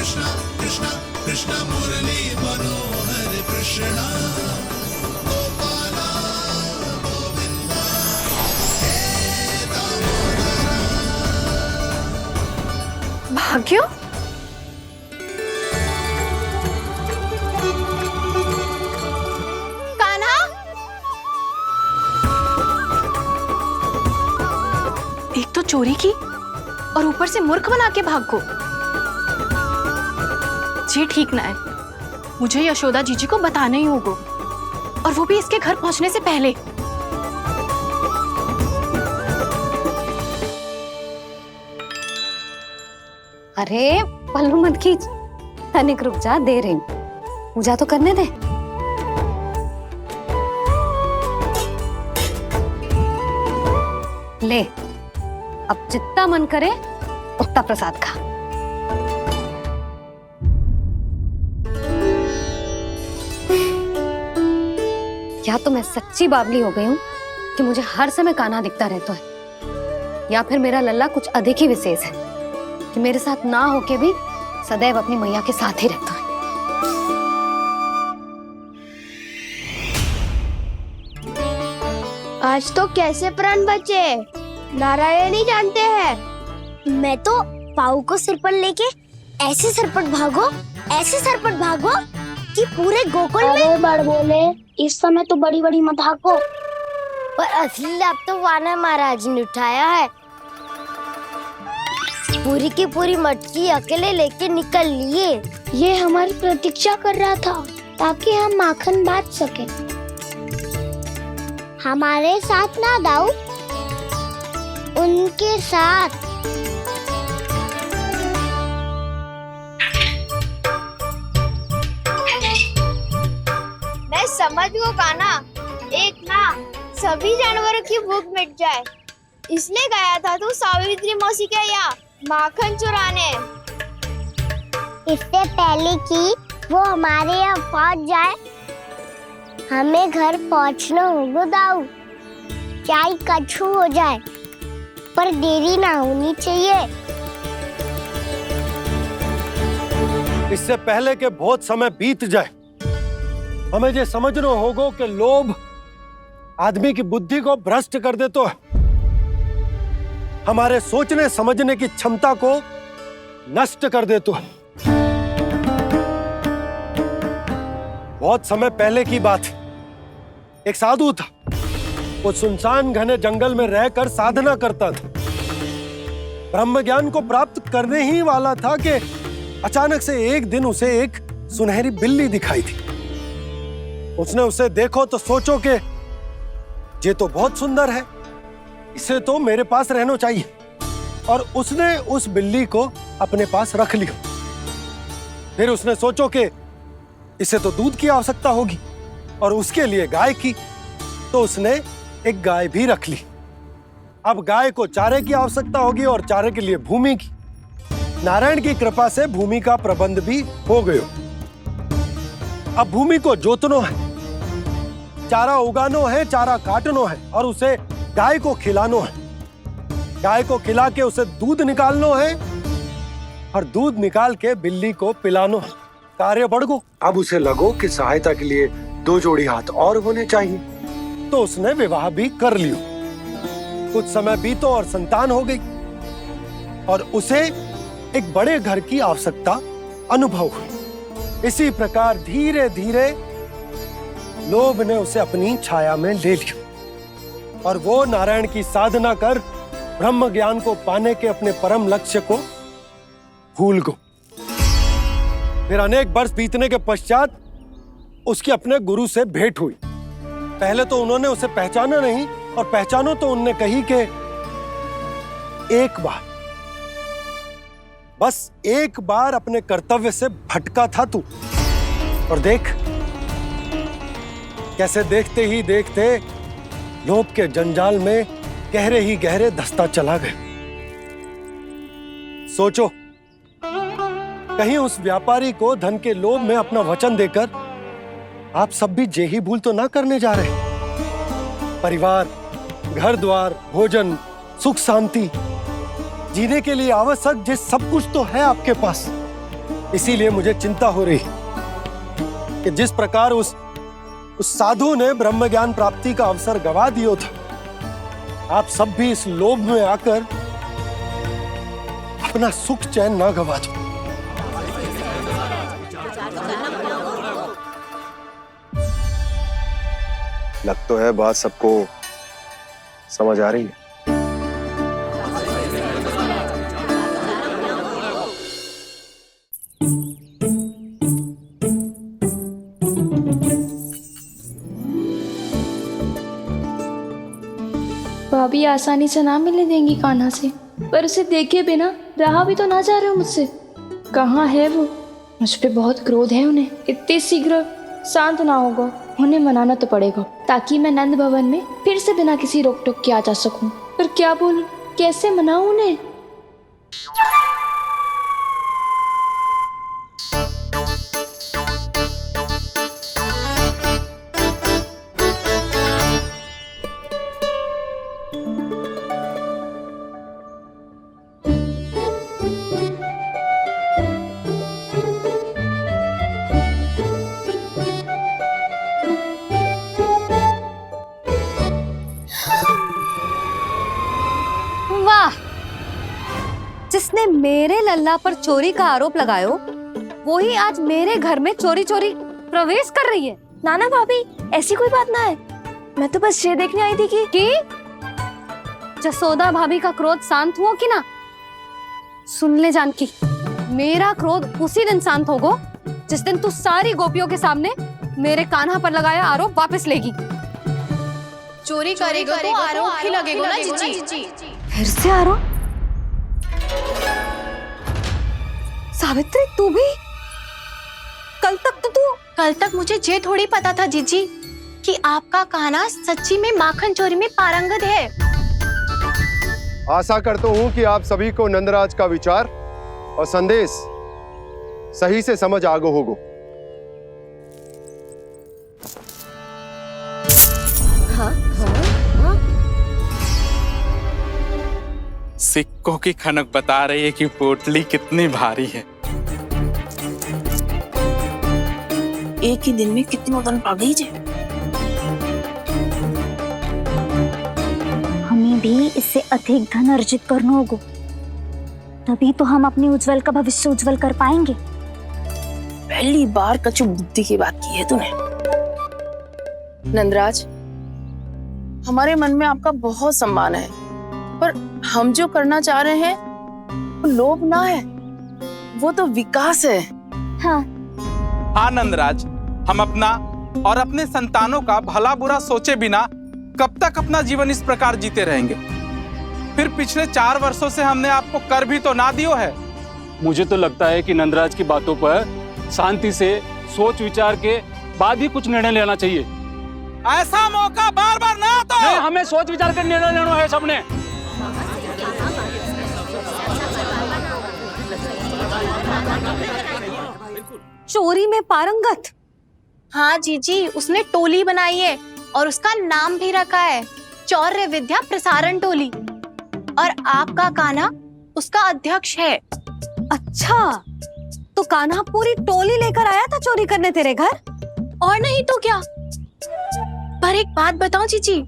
कृष्णा कृष्णा कृष्णा मुरली मनोहर कृष्णा गोपाला गोविंदा हे दामोदरा। भाग्य, कान्हा, एक तो चोरी की और ऊपर से मूर्ख बना के भाग को। ये ठीक ना है, मुझे यशोदा जीजी को बताना ही होगा, और वो भी इसके घर पहुंचने से पहले। अरे पल्लू मत खींच, तनिक रुक जा, दे रही हूँ, पूजा तो करने दे। ले, अब जितना मन करे उतना प्रसाद खा। या तो मैं सच्ची बावली हो गई हूँ कि मुझे हर समय कान्हा दिखता रहता है, या फिर मेरा लल्ला कुछ अधिक ही विशेष है कि मेरे साथ ना होके भी सदैव अपनी मैया के साथ ही रहता है। आज तो कैसे प्राण बचे, नारायण ही जानते हैं। मैं तो पाऊ को सिर पर लेके ऐसे सरपट भागो, ऐसे सरपट भागो कि पूरे गोकुल में बड़ बोले। इस समय तो बड़ी बड़ी मत भागो, पर असली लाभ तो वानर महाराज ने उठाया है। पूरी की पूरी मटकी अकेले लेके निकल लिए। ये हमारी प्रतीक्षा कर रहा था ताकि हम माखन बांट सके। हमारे साथ ना दाऊ, उनके साथ। मैं समझ गो कान्हा, एक ना सभी जानवरों की भूख मिट जाए, इसलिए गया था तू सावित्री मौसी के यहाँ माखन चुराने। इससे पहले कि वो हमारे यहाँ पहुँच जाए, हमें घर पहुँचना होगा दाऊ, चाहे कछु हो जाए, पर देरी ना होनी चाहिए। इससे पहले के बहुत समय बीत जाए, हमें ये समझना होगा कि लोभ आदमी की बुद्धि को भ्रष्ट कर देता है, हमारे सोचने समझने की क्षमता को नष्ट कर देता है। बहुत समय पहले की बात, एक साधु था, वो सुनसान घने जंगल में रहकर साधना करता था। ब्रह्म ज्ञान को प्राप्त करने ही वाला था कि अचानक से एक दिन उसे एक सुनहरी बिल्ली दिखाई थी। उसने उसे देखो तो सोचो कि ये तो बहुत सुंदर है, इसे तो मेरे पास रहना चाहिए, और उसने उस बिल्ली को अपने पास रख लिया। फिर उसने सोचो कि इसे तो दूध की आवश्यकता होगी और उसके लिए गाय की, तो उसने एक गाय भी रख ली। अब गाय को चारे की आवश्यकता होगी और चारे के लिए भूमि की। नारायण की कृपा से भूमि का प्रबंध भी हो गया। अब भूमि को जोतनो है, चारा उगानो है, चारा काटनो है, और उसे गाय को खिलानो है। गाय को खिला के उसे दूध निकालनो है, और दूध निकाल के बिल्ली को पिलानो है। कार्य बढ़ गो। अब उसे लगो कि सहायता के लिए 2 जोड़ी हाथ और होने चाहिए, तो उसने विवाह भी कर लियो। कुछ समय बीतो और संतान हो गई, और उसे एक बड़े घर की आवश्यकता अनुभव हुई। इसी प्रकार धीरे धीरे लोभ ने उसे अपनी छाया में ले लिया, और वो नारायण की साधना कर ब्रह्म ज्ञान को पाने के अपने परम लक्ष्य को भूल गो। फिर अनेक वर्ष बीतने के पश्चात उसकी अपने गुरु से भेंट हुई। पहले तो उन्होंने उसे पहचाना नहीं, और पहचानो तो उनने कही कि एक बार, बस एक बार अपने कर्तव्य से भटका था तू, और देख कैसे देखते ही देखते लोभ के जंजाल में गहरे ही गहरे धंसता चला गया। सोचो, कहीं उस व्यापारी को धन के लोभ में अपना वचन देकर आप सब भी जे ही भूल तो ना करने जा रहे। परिवार, घर द्वार, भोजन, सुख शांति, जीने के लिए आवश्यक जिस सब कुछ तो है आपके पास, इसीलिए मुझे चिंता हो रही कि जिस प्रकार उस साधु ने ब्रह्म ज्ञान प्राप्ति का अवसर गवा दिया था, आप सब भी इस लोभ में आकर अपना सुख चैन ना गवा दो। लग तो है बात सबको समझ आ रही है। भाभी आसानी से ना मिलने देंगी कान्हा से, पर उसे देखे बिना रहा भी तो ना जा रहे हो मुझसे। कहाँ है वो? मुझ पे बहुत क्रोध है उन्हें। इतने शीघ्र शांत ना होगा, उन्हें मनाना तो पड़ेगा ताकि मैं नंद भवन में फिर से बिना किसी रोक टोक के आ जा सकूं। पर क्या बोलूं, कैसे मनाऊं उन्हें? वाह, जिसने मेरे लल्ला पर चोरी का आरोप लगायो, वो ही आज मेरे घर में चोरी चोरी प्रवेश कर रही है। नाना भाभी, ऐसी कोई बात ना है, मैं तो बस ये देखने आई थी कि जसोदा भाभी का क्रोध शांत हुआ कि ना? सुन ले जानकी, मेरा क्रोध उसी दिन शांत होगा जिस दिन तू सारी गोपियों के सामने मेरे कान्हा पर लगाया आरोप वापस लेगी। चोरी करेगा तो आरोप ही लगेगा ना जीजी। फिर से आरोप? सावित्री, तू भी? कल तक मुझे ये थोड़ी पता था जीजी कि आपका कान्हा सच्ची में माखन चोरी में पारंगत है। आशा करता हूं कि आप सभी को नंदराज का विचार और संदेश सही से समझ आगो होगो। सिक्कों की खनक बता रही है कि पोटली कितनी भारी है। एक ही दिन में कितनों धन पा गई जे। हमें भी इससे अधिक धन अर्जित करना होगा, तभी तो हम अपने उज्जवल का भविष्य उज्जवल कर पाएंगे। पहली बार कछु बुद्धि की बात की है तूने। नंदराज, हमारे मन में आपका बहुत सम्मान है, पर हम जो करना चाह रहे हैं वो लोभ ना है, वो तो विकास है। हाँ नंदराज, हम अपना और अपने संतानों का भला बुरा सोचे बिना कब तक अपना जीवन इस प्रकार जीते रहेंगे? फिर पिछले 4 वर्षों से हमने आपको कर भी तो ना दियो है। मुझे तो लगता है कि नंदराज की बातों पर शांति से सोच विचार के बाद ही कुछ निर्णय लेना चाहिए। ऐसा मौका बार बार ना तो नहीं, हमें सोच विचार कर निर्णय लेना है सबने। चोरी में पारंगत? हाँ जीजी, उसने टोली बनाई है और उसका नाम भी रखा है चौर्य विद्या प्रसारण टोली, और आपका कान्हा उसका अध्यक्ष है। अच्छा, तो कान्हा पूरी टोली लेकर आया था चोरी करने तेरे घर? और नहीं तो क्या। पर एक बात बताऊं जीजी,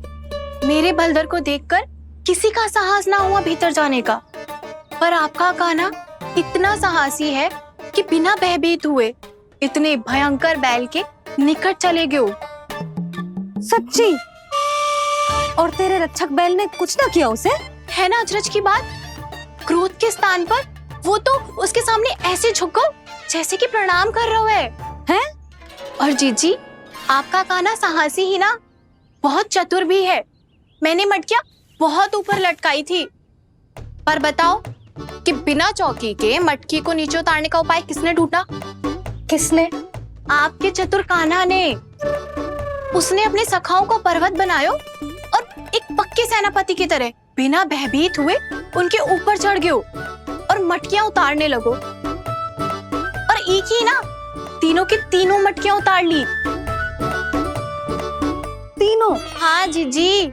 मेरे बलदर को देखकर किसी का साहस ना हुआ भीतर जाने का, पर आपका कान्हा इतना साहसी है कि बिना भयभीत हुए इतने भयंकर बैल के निकट चले गए। सच्ची? और तेरे रक्षक बैल ने कुछ ना किया उसे? है ना अचरज की बात। क्रोध के स्थान पर वो तो उसके सामने ऐसे झुको जैसे कि प्रणाम कर रहा है। और जीजी, आपका कान्हा साहसी ही ना, बहुत चतुर भी है। मैंने मटकियां बहुत ऊपर लटकाई थी, पर बताओ कि बिना चौकी के मटकी को नीचे उतारने का उपाय किसने ढूंढा? किसने? आपके चतुर कान्हा ने। उसने अपने सखाओं को पर्वत बनायो और एक पक्के सेनापति की तरह बिना भयभीत हुए उनके ऊपर चढ़ गयो और मटकियां उतारने लगो। और एक ही ना, तीनों की तीनों मटकियां उतार ली। तीनों? हाँ जीजी,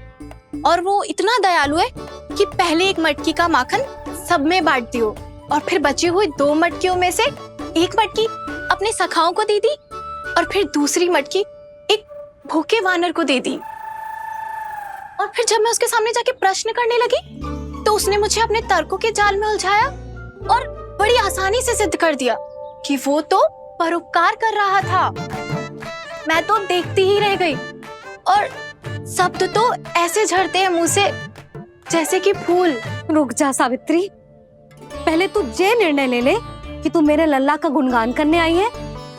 और वो इतना दयालु है कि पहले एक मटकी का माखन सब में बांट दियो और फिर बची हुई 2 मटकियों में से एक मटकी अपने सखाओं को दे दी और फिर दूसरी मटकी एक भूखे वानर को दे दी। और फिर जब मैं उसके सामने जाके प्रश्न करने लगी तो उसने मुझे अपने तर्कों के जाल में उलझाया और बड़ी आसानी से सिद्ध कर दिया कि वो तो परोपकार कर रहा था। मैं तो देखती ही रह गई और शब्द तो ऐसे झड़ते हैं मुंह से जैसे कि फूल। रुक जा सावित्री, पहले तू ये निर्णय ले ले कि तू मेरे लल्ला का गुणगान करने आई है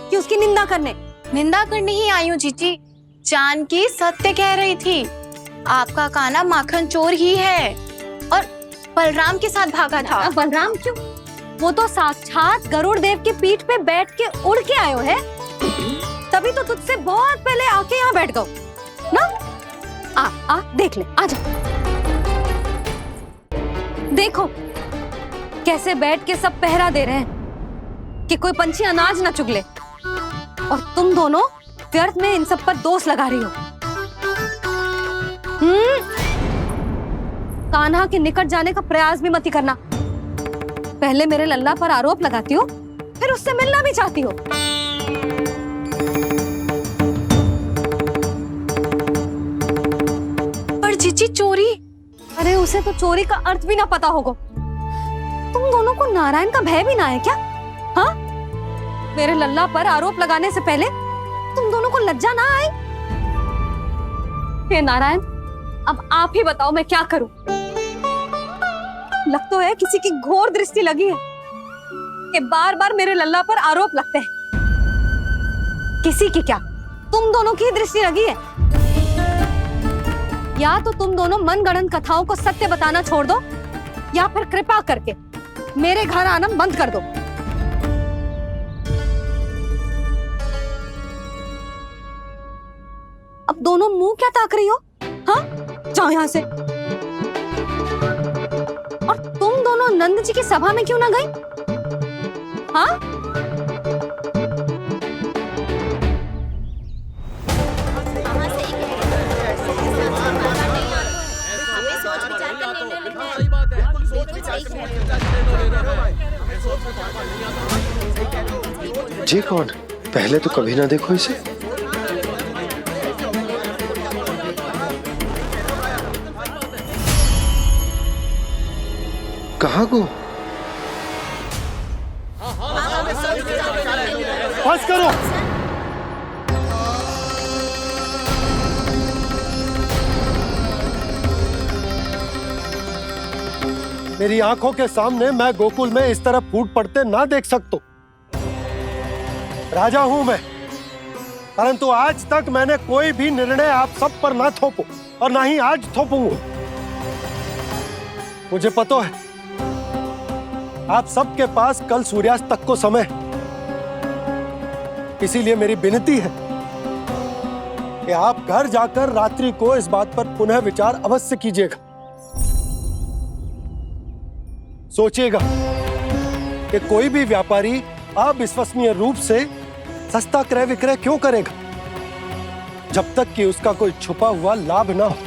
कि उसकी निंदा करने। निंदा करने ही आई हूँ जीजी। जानकी सत्य कह रही थी, आपका कान्हा माखन चोर ही है और बलराम के साथ भागा था। बलराम क्यों? वो तो साक्षात गरुड़ देव की पीठ पे बैठ के उड़ के आयो है, तभी तो तुझसे बहुत पहले आके यहाँ बैठ गओ ना। आ देख ले, आजा। देखो कैसे बैठ के सब पहरा दे रहे हैं कि कोई पंछी अनाज ना चुगले, और तुम दोनों व्यर्थ में इन सब पर दोष लगा रही हो। कान्हा के निकट जाने का प्रयास भी मत करना। पहले मेरे लल्ला पर आरोप लगाती हो, फिर उससे मिलना भी चाहती हो। पर जीजी चोरी, अरे उसे तो चोरी का अर्थ भी ना पता होगा। तुम दोनों को नारायण का भय भी ना है क्या? हाँ, मेरे लल्ला पर आरोप लगाने से पहले तुम दोनों को लज्जा ना आए? हे नारायण, अब आप ही बताओ मैं क्या करूं। लग तो है किसी की घोर दृष्टि लगी है कि बार बार मेरे लल्ला पर आरोप लगते हैं। किसी की क्या, तुम दोनों की दृष्टि लगी है। या तो तुम दोनों मनगढ़ंत कथाओं को सत्य बताना छोड़ दो, या फिर कृपा करके मेरे घर आना बंद कर दो। अब दोनों मुंह क्या ताक रही हो? हाँ, जाओ यहां से। और तुम दोनों नंद जी की सभा में क्यों ना गई? हाँ, जी कौन? पहले तो कभी ना देखो इसे। कहाँ को? बस करो। मेरी आंखों के सामने मैं गोकुल में इस तरह फूट पड़ते ना देख सकता। राजा हूं मैं, परंतु आज तक मैंने कोई भी निर्णय आप सब पर ना थोपो और ना ही आज थोपूंगा। मुझे पता है आप सबके पास कल सूर्यास्त तक को समय, इसीलिए मेरी विनती है कि आप घर जाकर रात्रि को इस बात पर पुनः विचार अवश्य कीजिएगा। सोचिएगा कि कोई भी व्यापारी अविश्वसनीय रूप से सस्ता क्रय विक्रय क्यों करेगा जब तक कि उसका कोई छुपा हुआ लाभ ना हो।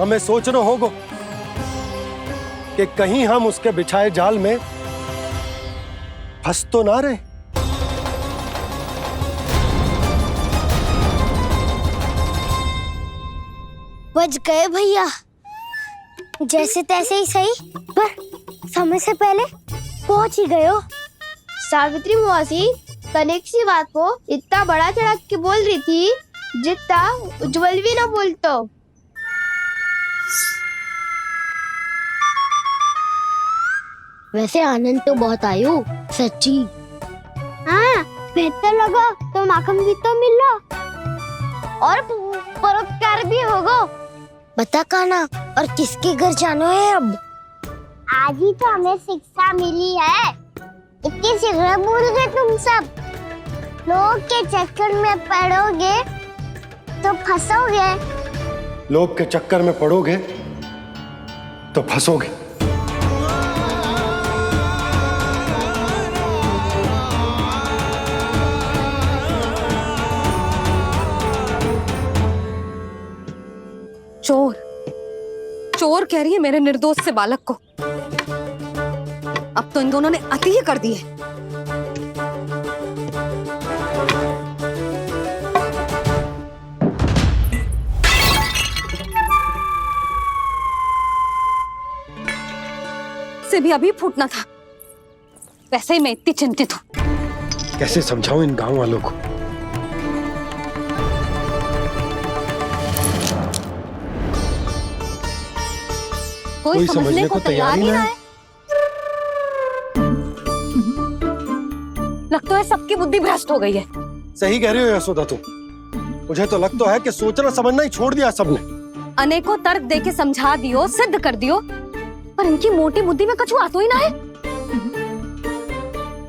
हमें सोचना होगा कि कहीं हम उसके बिछाए जाल में फंस तो ना रहे। बच गए भैया, जैसे तैसे ही सही, पर समय से पहले पहुंच ही गए हो। सावित्री मौसी तनिक सी बात को इतना बड़ा चढ़ा के बोल रही थी जितना उज्जवल भी ना बोलतो। वैसे आनंद तो बहुत आयो, सच्ची। हाँ, बेहतर लगा तो माखन भी तो मिला और परोपकार भी होगा। बता कान्हा, और किसके घर जाना है अब? आज ही तो हमें शिक्षा मिली है, इतनी शीघ्र भूल गए तुम सब। लोग के चक्कर में पड़ोगे तो फंसोगे। लोग के चक्कर में पड़ोगे तो फंसोगे। चोर, चोर कह रही है मेरे निर्दोष से बालक को। अब तो इन दोनों ने अति ही कर दी है। मुझसे भी अभी फूटना था। वैसे ही मैं इतनी चिंतित हूँ। कैसे समझाऊं इन गांव वालों को? कोई समझने को तैयार ही ना है। लगता है सबकी बुद्धि भ्रष्ट हो गई है। सही कह रही हो यशोदा तुम। मुझे तो लगता है कि सोचना समझना ही छोड़ दिया सबने। अनेकों तर्क देके समझा दियो, सिद्ध कर दियो, पर इनकी मोटी बुद्धि में कछु आता ही ना है।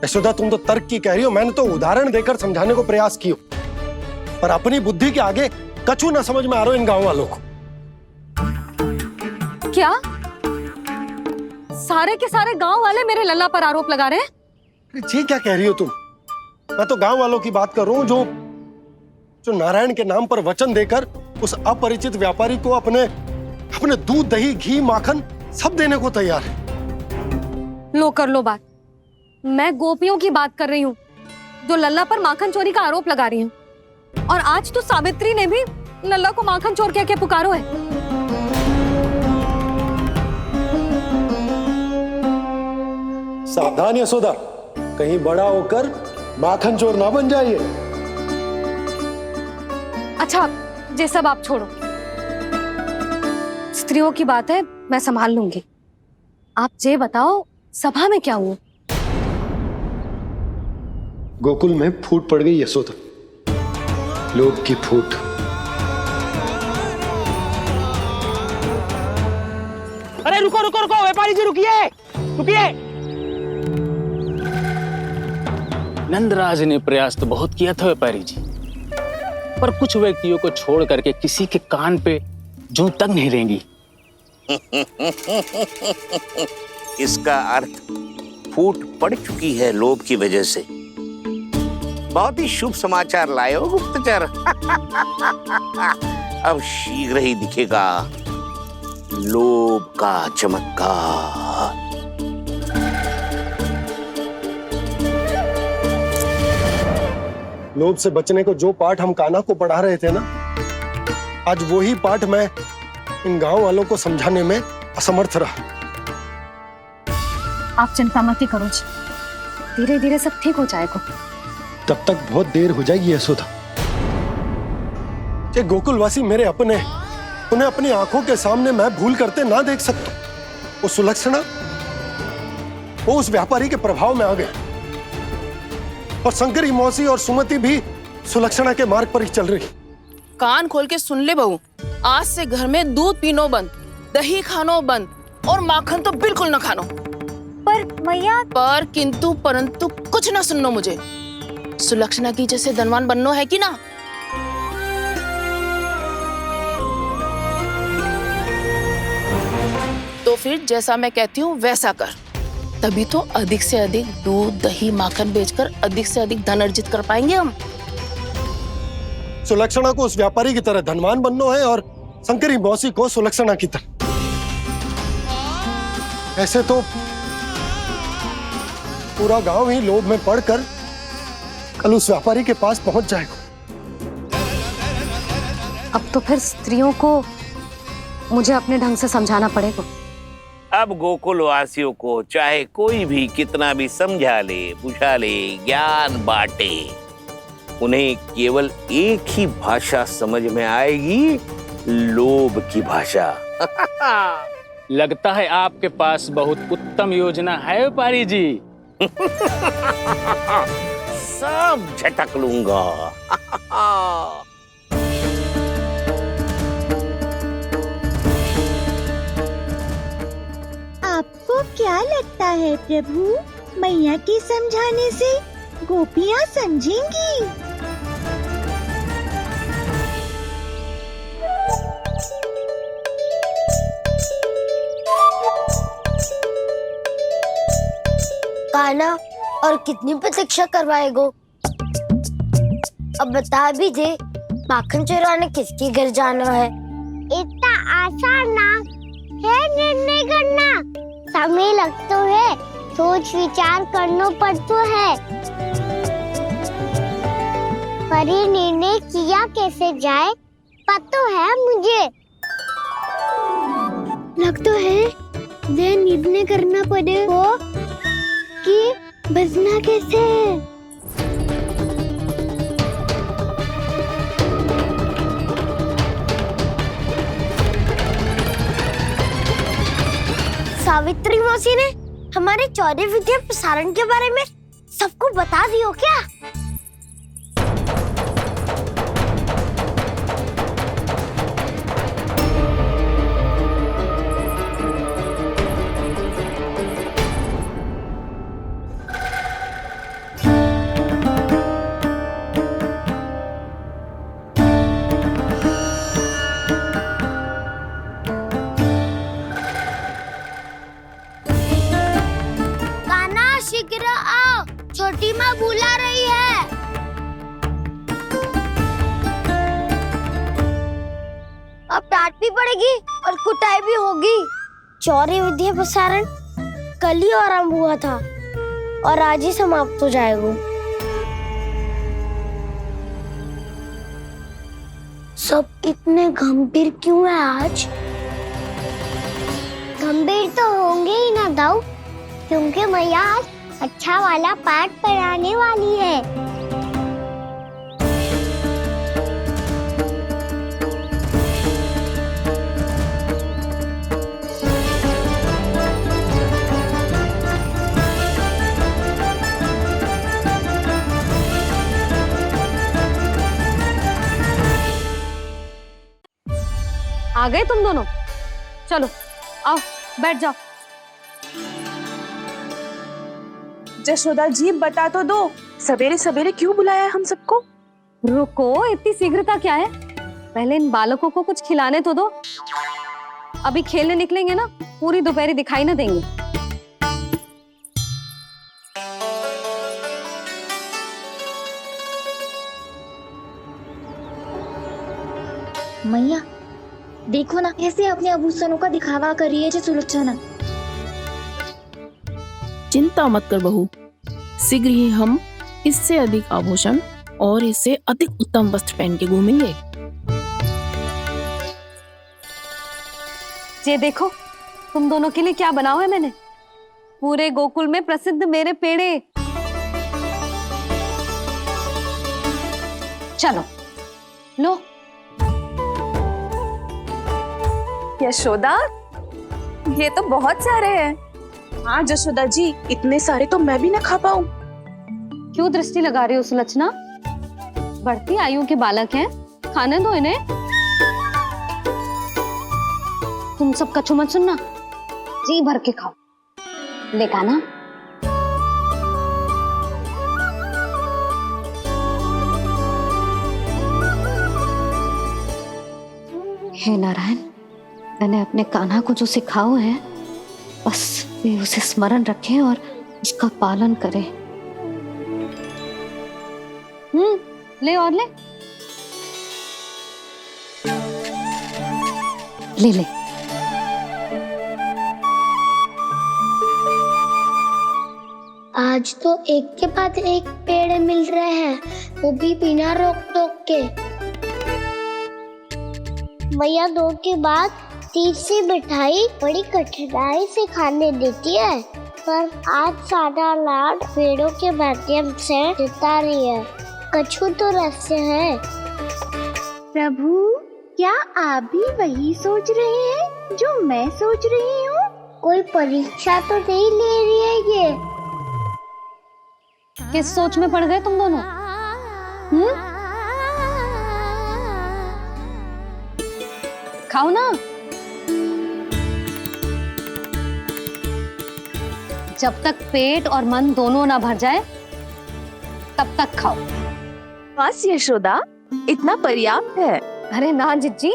यशोदा तुम तो तर्क की कह रही हो, मैंने तो उदाहरण देकर समझाने को प्रयास किया, पर अपनी बुद्धि के आगे कछु ना समझ में आ रहा इन गांव वालों को। क्या सारे के सारे गांव वाले मेरे लल्ला पर आरोप लगा रहे हैं? जी क्या कह रही हो तुम? मैं तो गांव वालों की बात कर रहा हूं जो नारायण के नाम पर वचन देकर उस अपरिचित व्यापारी को अपने दूध, दही, घी, माखन सब देने को तैयार है। लो कर लो बात। मैं गोपियों की बात कर रही हूँ जो लल्ला पर माखन चोरी का आरोप लगा रही हूँ। और आज तो सावित्री ने भी लल्ला को माखन चोर कह के पुकारो है। सावधान यशोदा, कहीं बड़ा होकर माखन चोर ना बन जाइए। अच्छा, ये सब आप छोड़ो। स्त्रियों की बात है, मैं संभाल लूंगी। आप ये बताओ, सभा में क्या हुआ? गोकुल में फूट पड़ गई यशोदा, लोभ की फूट। अरे रुको रुको रुको, व्यापारी जी रुकिए रुकिए। नंदराज ने प्रयास तो बहुत किया था व्यापारी जी, पर कुछ व्यक्तियों को छोड़ करके किसी के कान पे जूं तक नहीं रेंगी। इसका अर्थ फूट पड़ चुकी है लोभ की वजह से। बहुत ही शुभ समाचार लाए हो गुप्तचर। अब शीघ्र ही दिखेगा लोभ का चमत्कार। लोभ से बचने को जो पाठ हम कान्हा को पढ़ा रहे थे ना, आज वही पाठ मैं इन गांव वालों को समझाने में असमर्थ रहा। आप चिंता मत करो जी, धीरे धीरे सब ठीक हो जाएगा। तब तक बहुत देर हो जाएगी यशोदा। ये गोकुलवासी मेरे अपने, उन्हें अपनी आंखों के सामने मैं भूल करते ना देख सकता। वो सुलक्षणा, वो उस व्यापारी के प्रभाव में आ गए, और शंकरी मौसी और सुमति भी सुलक्षणा के मार्ग पर ही चल रही। कान खोल के सुन ले बहू, आज से घर में दूध पीनो बंद, दही खानो बंद, और माखन तो बिल्कुल न खानो। पर मैया, पर किंतु परंतु कुछ ना सुननो मुझे। सुलक्षणा की जैसे धनवान बननो है कि ना? तो फिर जैसा मैं कहती हूँ वैसा कर, तभी तो अधिक से अधिक दूध, दही, माखन बेचकर अधिक से अधिक धन अर्जित कर पाएंगे हम। सुलक्षणा को उस व्यापारी की तरह धनवान बनना है और शंकरी मौसी को सुलक्षणा की तरह। ऐसे तो पूरा गांव ही लोभ में पड़कर कल उस व्यापारी के पास पहुंच जाएगा। अब तो फिर स्त्रियों को मुझे अपने ढंग से समझाना पड़ेगा। अब गोकुल वासियों को चाहे कोई भी कितना भी समझा ले, बुझा ले, ज्ञान बांटे, उन्हें केवल एक ही भाषा समझ में आएगी, लोभ की भाषा। लगता है आपके पास बहुत उत्तम योजना है व्यापारी जी। सब झटक लूंगा। आपको क्या लगता है प्रभु, मैया के समझाने से गोपियाँ समझेंगी? कान्हा, और कितनी प्रतीक्षा करवाएगो? अब बता भी दे, माखन चुराने किसके घर जाना है? इतना आसान ना है निर्णय करना, समय लगता है, सोच विचार करना पड़ता है। पर ये निर्णय किया कैसे जाए पता है मुझे। लगता है ये निर्णय करना पड़े हो कि बचना कैसे है। सावित्री मौसी ने हमारे चौर्य विद्या प्रसारण के बारे में सबको बता दियो क्या? शीघ्र आओ, छोटी माँ बुला रही है। अब डांट भी पड़ेगी और कुटाई भी होगी। चौर्य विद्या प्रसारण कल ही आरंभ हुआ था और आज ही समाप्त हो जाएगा। सब इतने गंभीर क्यों है आज? गंभीर तो होंगे ही ना दाऊ, क्योंकि मैया आज अच्छा वाला पाठ पढ़ाने वाली है। आ गए तुम दोनों? चलो आओ बैठ जाओ। जशोदा जी बता तो दो, सवेरे सवेरे क्यों बुलाया है हम सबको? रुको, इतनी शीघ्रता क्या है? पहले इन बालकों को कुछ खिलाने तो दो। अभी खेलने निकलेंगे ना, पूरी दोपहरी दिखाई ना देंगे। मैया देखो ना कैसे अपने आभूषणों का दिखावा कर रही है सुलोचना। चिंता मत कर बहू, शीघ्र ही हम इससे अधिक आभूषण और इससे अधिक उत्तम वस्त्र पहन के घूमेंगे। ये देखो तुम दोनों के लिए क्या बनाओ है मैंने। पूरे गोकुल में प्रसिद्ध मेरे पेड़े। चलो लो। यशोदा, ये तो बहुत सारे हैं। हाँ जशोदा जी, इतने सारे तो मैं भी ना खा पाऊं। क्यों दृष्टि लगा रही हो सुलोचना? बढ़ती आयु के बालक हैं, खाने दो इन्हें। तुम सब कछु मत सुनना, जी भर के खाओ। लेगा ना? हे नारायण, मैंने अपने कान्हा को जो सिखाओ है, बस वे उसे स्मरण रखें और उसका पालन करें। ले और ले ले ले। आज तो एक के बाद एक पेड़ मिल रहे हैं, वो भी बिना रोक टोक के। मैया दो के बाद तीसरी मिठाई बड़ी कठिनाई से खाने देती है, पर आज सादा लाड पेड़ों के माध्यम से जिता रही है। कछु तो रहस्य है। प्रभु, क्या आप भी वही सोच रहे हैं जो मैं सोच रही हूँ? कोई परीक्षा तो नहीं ले रही है ये? किस सोच में पड़ गए तुम दोनों? खाओ ना। जब तक पेट और मन दोनों ना भर जाए तब तक खाओ। बस यशोदा, इतना पर्याप्त है। अरे ना जिज्जी,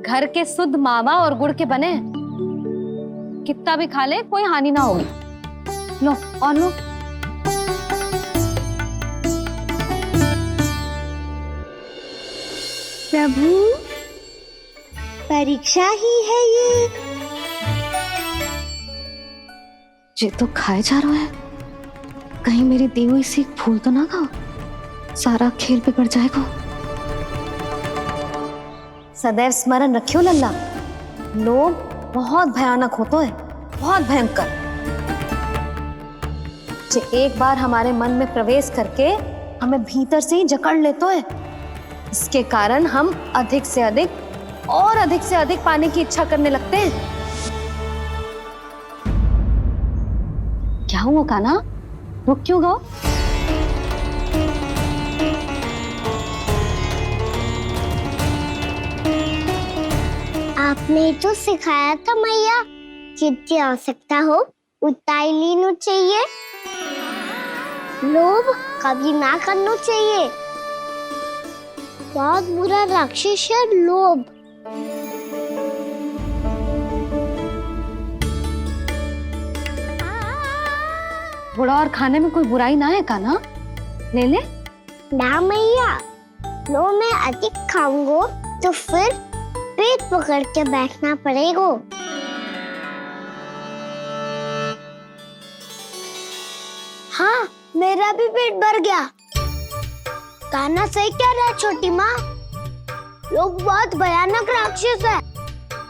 घर के शुद्ध मावा और गुड़ के बने, कितना भी खा ले कोई हानि ना होगी। लो और लो। प्रभु, परीक्षा ही है ये तो खाए जा रहा है। कहीं मेरी दी हुई सीख भूल तो ना खाओ, सारा खेल बिगड़ जाएगा। सदैव स्मरण रखियो लल्ला, लोभ बहुत भयानक होता है। बहुत भयंकर, जो एक बार हमारे मन में प्रवेश करके हमें भीतर से ही जकड़ लेता है। इसके कारण हम अधिक से अधिक पाने की इच्छा करने लगते हैं। क्या हुआ कान्हा, रुक क्यों गए? आपने तो सिखाया था मैया, जितनी आवश्यकता हो उतना ही लेना चाहिए, लोभ कभी ना करना चाहिए। बहुत बुरा राक्षस है लोभ। थोड़ा और खाने में कोई बुराई ना है कान्हा, ले ले। ना मैया, लो मैं अधिक खाऊंगा तो फिर पेट पकड़ के बैठना पड़ेगा। हाँ, मेरा भी पेट भर गया। कान्हा सही कह रहा है छोटी माँ, लोग बहुत भयानक राक्षस है।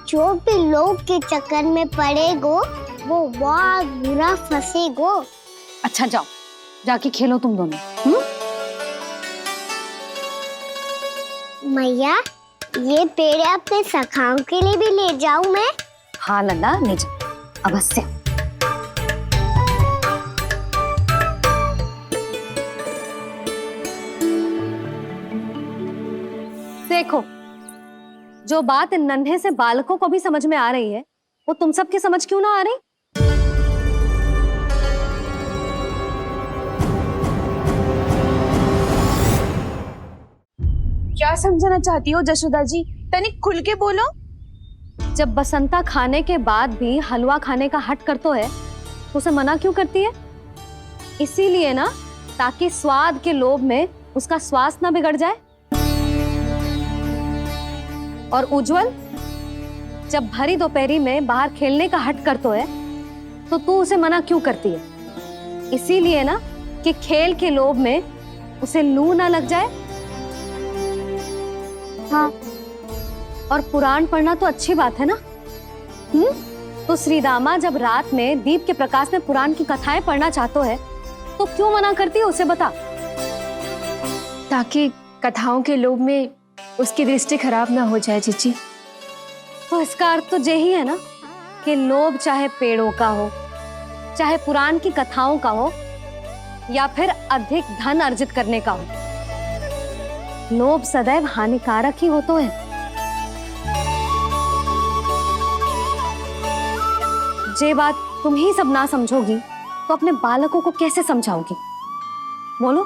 जो भी लोग के चक्कर में पड़ेगो वो बहुत बुरा फंसेगो। अच्छा जाओ, जाके खेलो तुम दोनों। मैया, ये पेड़ अपने सखाओं के लिए भी ले जाऊं मैं? हाँ लल्ला, ले जाओ अवश्य। देखो, जो बात इन नन्हे से बालकों को भी समझ में आ रही है, वो तुम सबकी समझ क्यों ना आ रही? क्या समझाना चाहती हो जशोदा जी, तनिक खुल के बोलो। जब बसंता खाने के बाद भी हलवा खाने का हट करतो है तो उसे मना क्यों करती है? इसीलिए ना, ताकि स्वाद के लोभ में उसका स्वास्थ्य ना बिगड़ जाए। और उज्जवल, जब भरी दोपहरी में बाहर खेलने का हट करतो है तो तू उसे मना क्यों करती है? इसीलिए ना कि खेल के लोभ में उसे लू ना लग जाए। हाँ, और पुराण पढ़ना तो अच्छी बात है ना। तो श्रीदामा जब रात में दीप के प्रकाश में पुराण की कथाएं पढ़ना चाहते है तो क्यों मना करती है उसे, बता। ताकि कथाओं के लोभ में उसकी दृष्टि खराब ना हो जाए जीजी। तो इसका अर्थ तो यही है ना कि लोभ चाहे पेड़ों का हो, चाहे पुराण की कथाओं का हो, या फिर अधिक धन अर्जित करने का हो, लोभ सदैव हानिकारक ही होता है। जे बात तुम ही सब ना समझोगी तो अपने बालकों को कैसे समझाओगी? बोलो।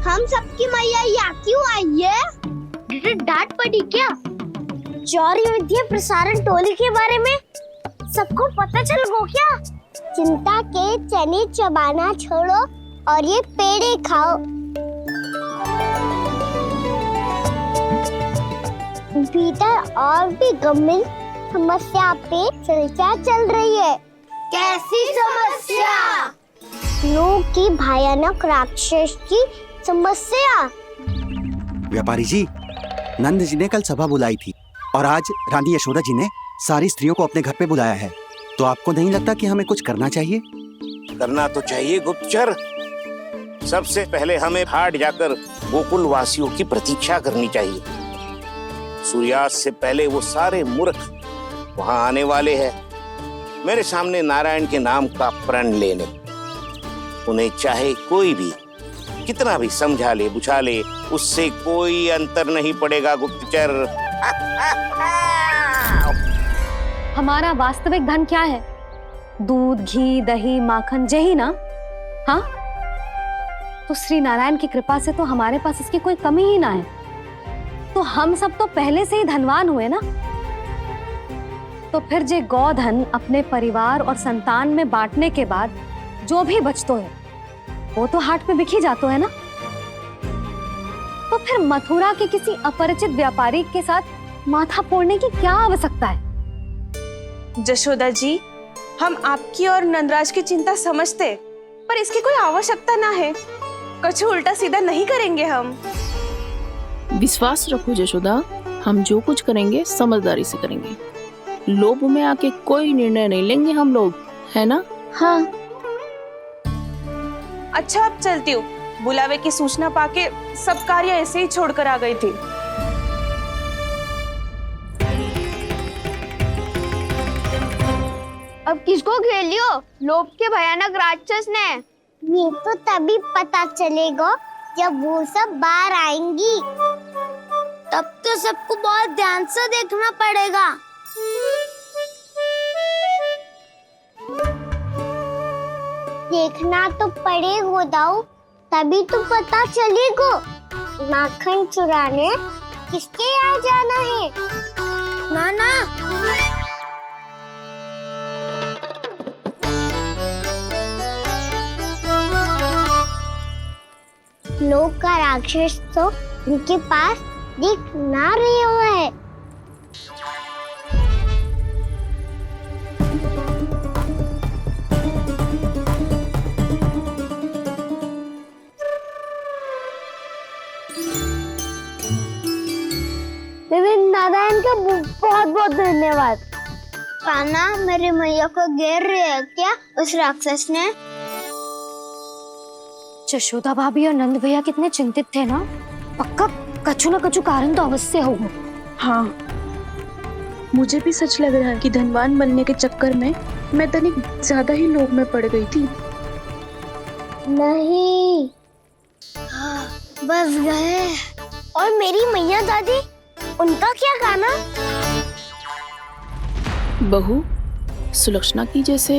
हम सबकी मैया यहाँ क्यों आई है? डांट पड़ी क्या? चौरी विद्या प्रसारण टोली के बारे में सबको पता चल गो क्या? चिंता के चने चबाना छोड़ो और ये पेड़े खाओ। भीतर और भी गंभीर समस्या पे चर्चा चल रही है। कैसी समस्या? लोग की भयानक राक्षस की समस्या। व्यापारी जी, नंद जी ने कल सभा बुलाई थी और आज रानी यशोदा जी ने सारी स्त्रियों को अपने घर पे बुलाया है। तो आपको नहीं लगता कि हमें कुछ करना चाहिए? करना तो चाहिए गुप्तचर। सबसे पहले हमें हाट जाकर गोकुल वासियों की प्रतीक्षा करनी चाहिए। सूर्यास्त से पहले वो सारे मूर्ख वहां आने वाले हैं, मेरे सामने नारायण के नाम का प्रण लेने। उन्हें चाहे कोई भी कितना भी समझा ले बुझा ले, उससे कोई अंतर नहीं पड़ेगा गुप्तचर। हमारा वास्तविक धन क्या है? दूध, घी, दही, माखन, यही ना? हाँ, तो श्री नारायण की कृपा से तो हमारे पास इसकी कोई कमी ही ना है। तो हम सब तो पहले से ही धनवान हुए ना। तो फिर जे गोधन अपने परिवार और संतान में बांटने के बाद जो भी बचतो है वो तो हाट पे बिखी जातो है ना। तो फिर मथुरा के किसी अपरिचित व्यापारी के साथ माथा फोड़ने की क्या आवश्यकता है? जशोदा जी, हम आपकी और नंदराज की चिंता समझते, पर इसकी कोई आवश्यकता ना है। कुछ उल्टा सीधा नहीं करेंगे हम। विश्वास रखो जशोदा, हम जो कुछ करेंगे समझदारी से करेंगे। लोभ में आके कोई निर्णय नहीं लेंगे हम लोग, है ना? हाँ। अच्छा अब चलती हूँ। बुलावे की सूचना पाके सब कार्य ऐसे ही छोड़कर आ गई थी। अब किसको घेर लियो? लोभ के भयानक राक्षस ने। ये तो तभी पता चलेगा जब वो सब बाहर आएंगी। तब तो सबको बहुत ध्यान से देखना पड़ेगा। देखना तो पड़ेगा दाऊ, तभी तो पता चलेगा माखन चुराने किसके यहाँ जाना है। नाना लोग का राक्षस तो उनके पास दिख ना रहे हुआ है। नारायण का बहुत बहुत धन्यवाद। कान्हा मेरी मैया को घेर रहे है क्या उस राक्षस ने? यशोदा भाभी और नंद भैया कितने चिंतित थे ना। पक्का कछु न कछु कारण तो अवश्य होगा। हाँ, मुझे भी सच लग रहा है कि धनवान बनने के चक्कर में मैं तनिक ज्यादा ही लोभ में पड़ गई थी। नहीं, बस गए। और मेरी मैया दादी, उनका क्या गाना? बहू, सुलक्षणा की जैसे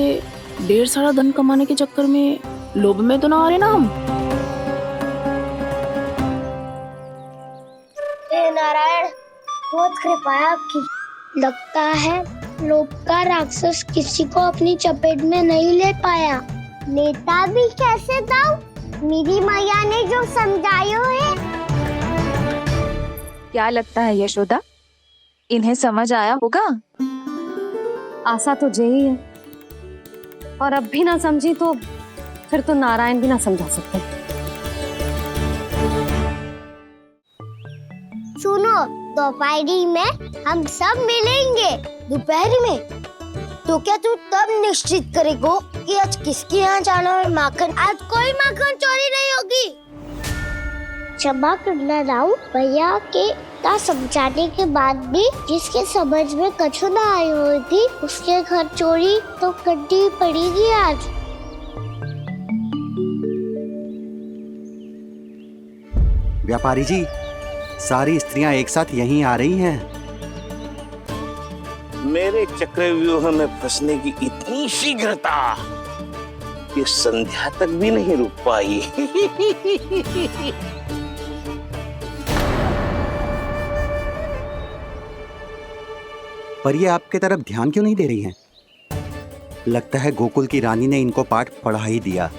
ढेर सारा धन कमाने के चक्कर में लोभ में तो ना आ रहे ना हम। हे नारायण, बहुत कृपा है आपकी। लगता है लोभ का राक्षस किसी को अपनी चपेट में नहीं ले पाया। लेता भी कैसे दाऊ? मेरी मैया ने जो समझायो है। क्या लगता है यशोदा, इन्हें समझ आया होगा? आशा तो यही है, और अब भी ना समझी तो फिर तो नारायण भी ना समझा सकते। सुनो, दोपहरी में हम सब मिलेंगे। दोपहरी में? तो क्या तू तब निश्चित करेगो कि आज किसके यहाँ जाना है माखन? आज कोई माखन चोरी नहीं होगी। क्षमा करना राव, भैया के समझाने के बाद भी जिसके समझ में कछु ना आई होगी उसके घर चोरी तो करनी पड़ेगी आज। व्यापारी जी, सारी स्त्रियां एक साथ यहीं आ रही हैं। मेरे चक्रव्यूह में फंसने की इतनी शीघ्रता कि संध्या तक भी नहीं रुक पाई। पर ये आपके तरफ ध्यान क्यों नहीं दे रही हैं? लगता है गोकुल की रानी ने इनको पाठ पढ़ा ही दिया।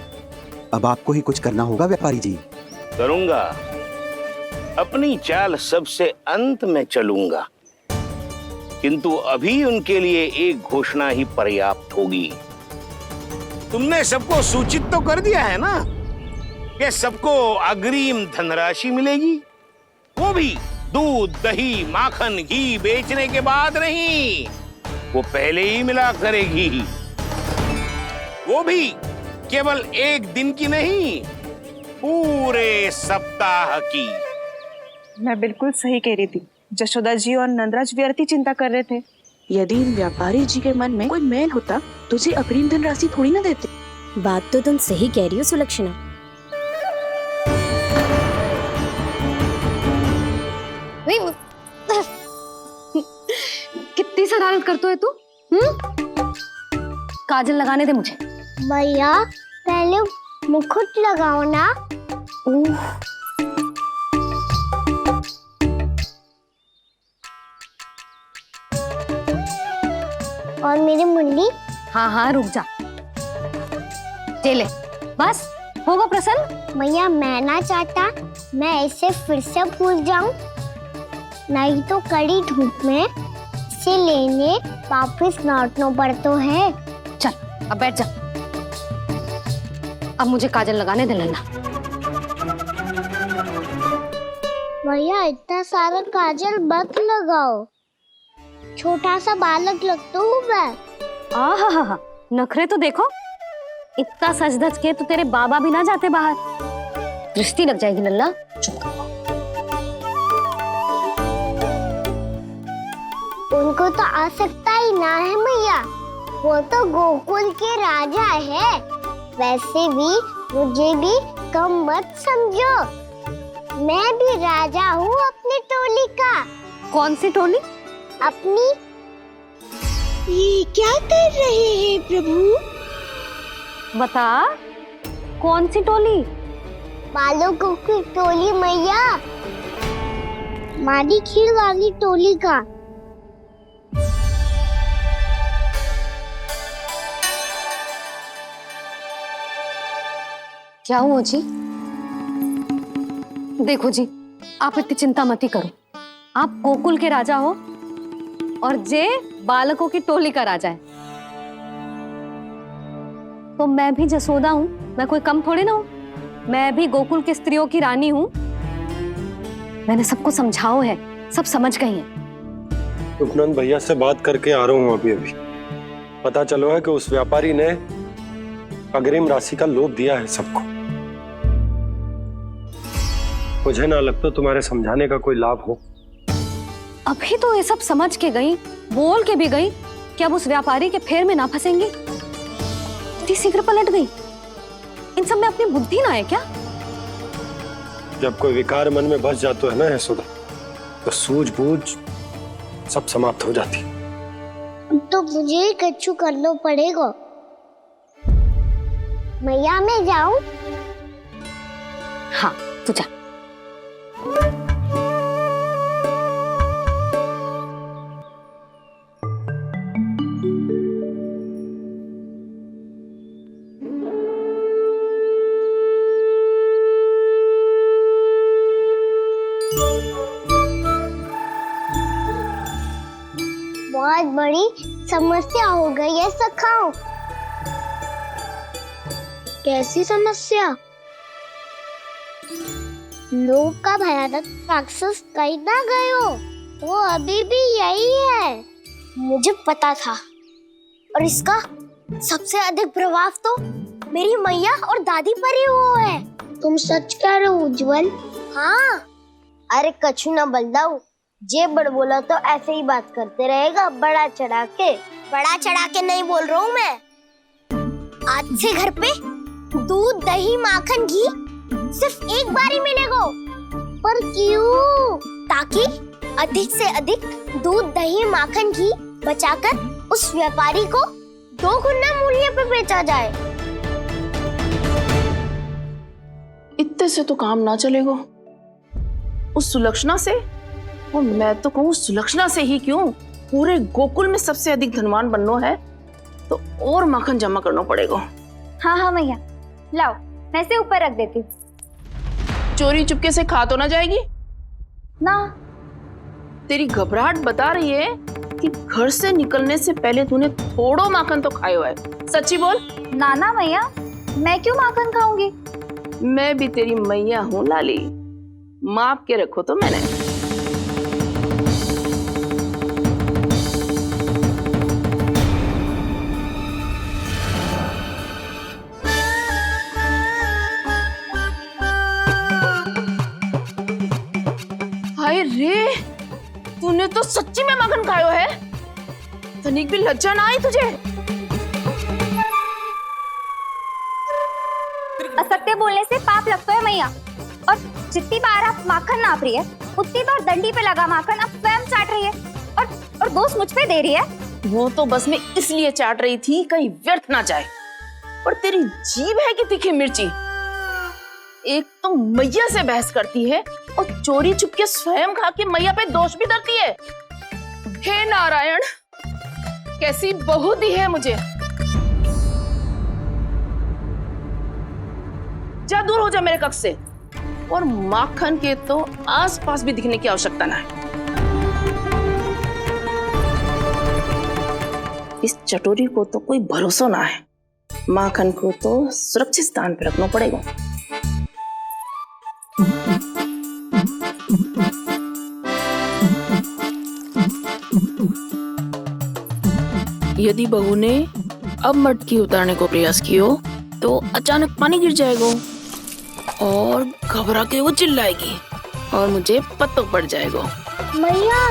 अब आपको ही कुछ करना होगा व्यापारी जी। करूंगा, अपनी चाल सबसे अंत में चलूंगा, किंतु अभी उनके लिए एक घोषणा ही पर्याप्त होगी। तुमने सबको सूचित तो कर दिया है ना कि सबको अग्रिम धनराशि मिलेगी, वो भी दूध, दही, माखन, घी बेचने के बाद नहीं, वो पहले ही मिला करेगी। वो भी केवल एक दिन की नहीं, पूरे सप्ताह की। मैं बिल्कुल सही कह रही थी। यशोदा जी और नंदराज व्यर्थ ही चिंता कर रहे थे। यदि इन व्यापारी जी के मन में कोई मैल होता तो जी अग्रिम धनराशि थोड़ी ना देते। बात तो तुम सही कह रही हो सुलक्षणा। कितनी शरारत करते हो तू? काजल लगाने दे मुझे। भैया पहले मुकुट लगाओ ना। और मेरी मुन्नी? हाँ हाँ रुक जा। ले बस होगा प्रसन्न। भैया मैं ना चाहता मैं ऐसे फिर से भूल जाऊं, नहीं तो कड़ी धूप में इसे लेने वापस लौटना पड़ता है। चल अब बैठ जा। अब मुझे काजल लगाने दे लेना। भैया इतना सारा काजल मत लगाओ। छोटा सा बालक लगता हूँ मैं। आहा, नखरे तो देखो, इतना सज धज के तो तेरे बाबा भी ना जाते बाहर, दृष्टि लग जाएगी लल्ला। उनको तो आ सकता ही ना है मैया, वो तो गोकुल के राजा है। वैसे भी मुझे भी कम मत समझो, मैं भी राजा हूँ अपनी टोली का। कौन सी टोली? अपनी। ये क्या कर रहे हैं प्रभु? बता, कौन सी टोली? बालकों की टोली मैया, मारी खीर वाली टोली का। क्या हुआ जी? देखो जी, आप इतनी चिंता मत ही करो। आप गोकुल के राजा हो और जे बालकों की टोली का राजा है, तो मैं भी जसोदा हूँ, मैं कोई कम थोड़ी ना हूँ। मैं भी गोकुल की स्त्रियों की रानी हूँ। मैंने सबको समझाओ है, सब समझ गई हैं। उपनंद भैया से बात करके आ रहा हूँ अभी। पता चलो है कि उस व्यापारी ने अग्रिम राशि का लोभ दिया है सबको। मुझे ना लगता तुम्हारे समझाने का कोई लाभ हो। अभी तो ये सब समझ के गई, बोल के भी गई कि अब उस व्यापारी के फेर में ना फंसेंगी। इतनी शीघ्र पलट गई। इन सब में अपनी बुद्धि ना है क्या? जब कोई विकार मन में बस जाता है ना यशोदा, तो सूझबूझ सब समाप्त हो जाती। तो मुझे ही कच्चू करना पड़ेगा। मैया मैं जाऊं? हाँ तू जा। बहुत बड़ी समस्या हो गई है सखाओ। कैसी समस्या? लोभ का भयानक राक्षस कहीं ना गयो, वो अभी भी यही है। मुझे पता था, और इसका सबसे अधिक प्रभाव तो मेरी मैया और दादी पर ही हुआ है। तुम सच कह रहे हो उज्जवल? हाँ। अरे कछु ना बलदाऊ, जे बड़ बोला तो ऐसे ही बात करते रहेगा, बड़ा चढ़ा के। बड़ा चढ़ा के नहीं बोल रहा हूँ मैं। आज से घर पे दूध दही माखन घी सिर्फ एक बार ही मिलेगा। पर क्यों? ताकि अधिक से अधिक दूध दही माखन घी बचाकर उस व्यापारी को 2 गुना मूल्य पे बेचा जाए। इतने से तो काम ना चलेगा। उस सुलक्षणा से, और मैं तो कहूँ सुलक्षणा से ही क्यों, पूरे गोकुल में सबसे अधिक धनवान बनना है तो और माखन जमा करना पड़ेगा। हाँ हाँ मैया, लाओ मैं इसे ऊपर रख देती हूँ। चोरी चुपके से खा तो ना जाएगी ना? तेरी घबराहट बता रही है कि घर से निकलने से पहले तूने थोड़ो माखन तो खाया है। सच्ची बोल। ना ना मैया, मैं क्यों माखन खाऊंगी? मैं भी तेरी मैया हूँ लाली, माप के रखो तो मैंने। हाय रे, तूने तो सच्ची में माखन खायो है। तनिक भी लज्जा ना आई तुझे? असत्य बोलने से पाप लगता है मैया, और जितनी बार आप माखन नाप रही है उतनी बार डंडी पे लगा माखन आप स्वयं चाट रही है, और दोष मुझ पे दे रही है। वो तो बस मैं इसलिए चाट रही थी कहीं व्यर्थ ना जाए। और तेरी जीभ है कि तीखी मिर्ची। एक तो मैया से बहस करती है और चोरी चुपके स्वयं खा के मैया पे दोष भी धरती है। हे नारायण, कैसी बहू दी है मुझे। जा, दूर हो जा मेरे कक्ष से। और माखन के तो आसपास भी दिखने की आवश्यकता ना है। इस चटोरी को तो कोई भरोसा ना है। माखन को तो सुरक्षित स्थान पर रखना पड़ेगा। यदि बहू ने अब मटकी उतारने को प्रयास किया तो अचानक पानी गिर जाएगा और घबरा के वो चिल्लाएगी और मुझे पता पड़ जाएगा। मैया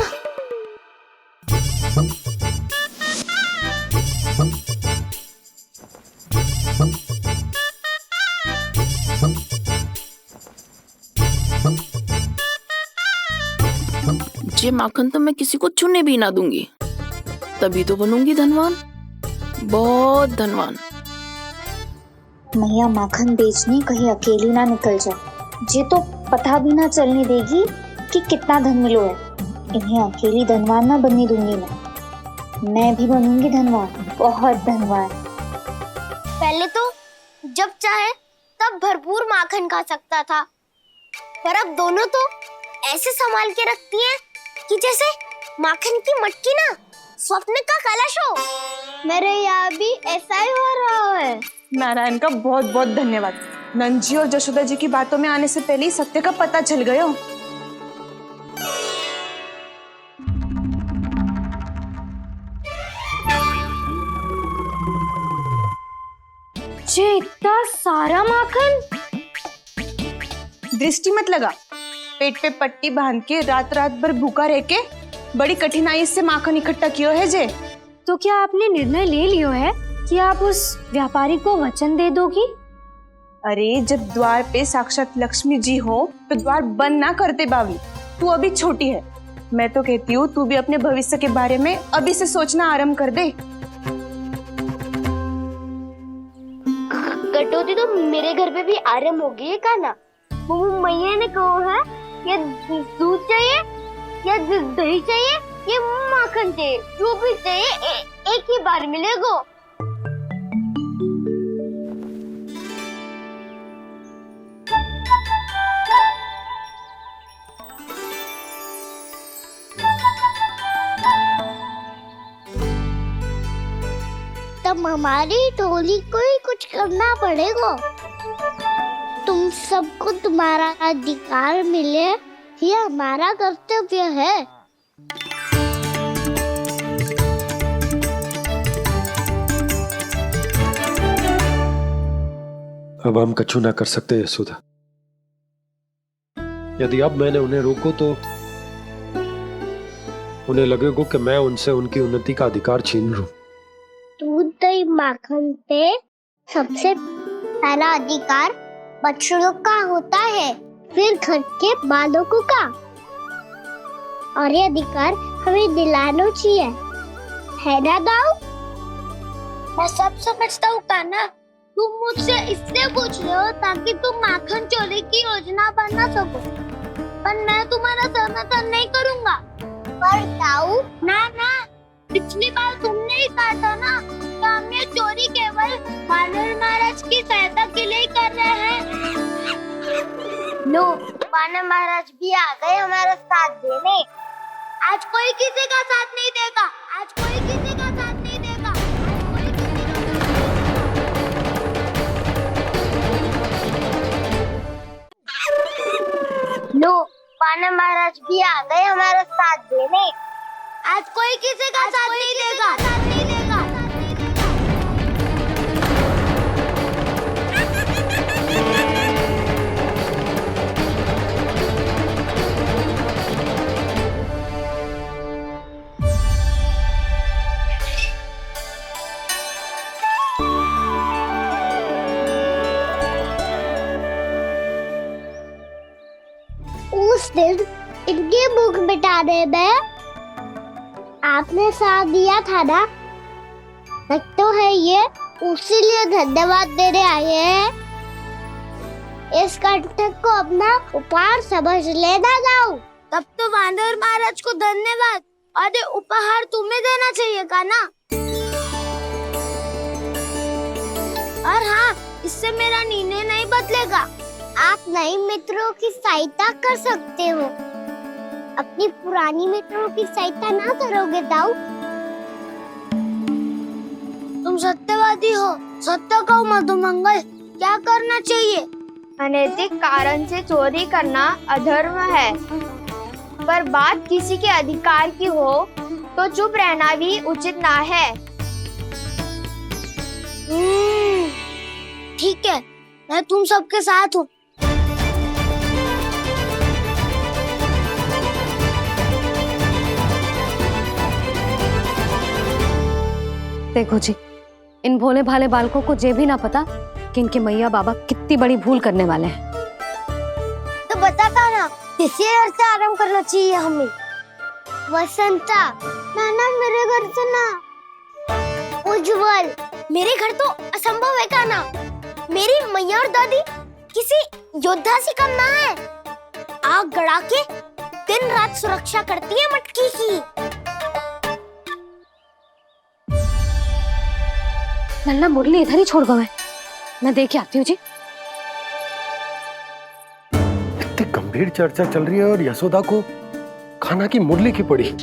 ये माखन तो मैं किसी को छूने भी ना दूंगी, तभी तो बनूंगी धनवान, बहुत धनवान। मैया माखन बेचने कहीं अकेली ना निकल जाए। ये तो पता भी ना चलने देगी कि कितना धन मिलो है। इन्हें अकेली धनवान ना बनने दूंगी मैं भी बनूंगी धनवान, बहुत धनवान। पहले तो जब चाहे तब भरपूर माखन खा सकता था, पर अब दोनों तो ऐसे संभाल के रखती हैं कि जैसे माखन की मटकी ना स्वप्न का कलश हो। मेरे यहाँ भी ऐसा ही हो रहा है। नारायण का बहुत बहुत धन्यवाद। नंद जी और जशोदा जी की बातों में आने से पहले ही सत्य का पता चल गया। ये इतना सारा माखन। दृष्टि मत लगा, पेट पे पट्टी बांध के रात रात भर भूखा रह के बड़ी कठिनाई से माखन इकट्ठा किया है जे। तो क्या आपने निर्णय ले लियो है कि आप उस व्यापारी को वचन दे दोगी? अरे जब द्वार पे साक्षात लक्ष्मी जी हो तो द्वार बंद ना करते बावली। तू अभी छोटी है, मैं तो कहती हूँ तू भी अपने भविष्य के बारे में अभी से सोचना आरंभ कर दे। कटौती तो मेरे घर पे भी आरंभ हो गई है काना। वो मैया ने कहा है या दूध चाहिए या दही चाहिए या माखन चाहिए, जो भी चाहिए एक ही बार मिलेगा। तब हमारी टोली को ही कुछ करना पड़ेगा। तुम सबको तुम्हारा अधिकार मिले, ये हमारा कर्तव्य है। अब हम कछु ना कर सकते यशोदा। यदि अब मैंने उन्हें रोको तो उन्हें लगेगा कि मैं उनसे उनकी उन्नति का अधिकार छीन लूं। दूध दही माखन पे सबसे पहला अधिकार बछड़ों का होता है, फिर घर के बालकों का, और ये अधिकार हमें दिलाना चाहिए, है ना दाऊ? मैं सब समझता हूँ कान्हा, तुम मुझसे इसलिए पूछ रहे हो ताकि तुम माखन चोरी की योजना बना सको, पर मैं तुम्हारा समर्थन नहीं करूँगा। पर दाऊ ना, पिछली बार तुमने ही कहा था ना कि हम ये चोरी केवल वानर महाराज की सहायता के लिए कर रहे हैं। लो, वानर महाराज भी आ गए हमारा साथ देने। आज कोई किसी का साथ नहीं देगा, आज कोई किसी का साथ नहीं देगा, लो, वानर महाराज भी आ गए हमारा साथ देने। आज कोई किसी का साथ नहीं देगा, साथ नहीं देगा। उस दिन इनकी भूख मिटाने में आपने साथ दिया था ना, तो है ये उसी लिए धन्यवाद देने आए हैं। इस कंटक को अपना उपहार समझ लेना जाओ। तब तो वानर महाराज को धन्यवाद और ये उपहार तुम्हें देना चाहिए का ना। और हाँ, इससे मेरा निर्णय नहीं बदलेगा। आप नए मित्रों की सहायता कर सकते हो, अपनी पुरानी मित्रों की सहायता ना करोगे दाऊ। तुम सत्यवादी हो, सत्य कहो मधुमंगल, क्या करना चाहिए? अनैतिक कारण से चोरी करना अधर्म है, पर बात किसी के अधिकार की हो तो चुप रहना भी उचित ना है। ठीक है, मैं तुम सबके साथ हूँ। देखो जी, इन भोले भाले बालकों को ये भी ना पता कि इनके मैया बाबा कितनी बड़ी भूल करने वाले हैं। तो बता ना, किसी घर से आराम करना चाहिए हमें? वसंता, नाना मेरे घर से ना। उज्जवल, मेरे घर तो असंभव है काना। मेरी मैया और दादी किसी योद्धा से कम ना है। आग गड़ा के दिन रात सुरक्षा करती है मटकी की। लल्ला मुरली इधर ही छोड़ गए, मैं देख के आती हूँ जी। इतनी गंभीर चर्चा चल रही है और यशोदा को खाना की मुरली की पड़ी।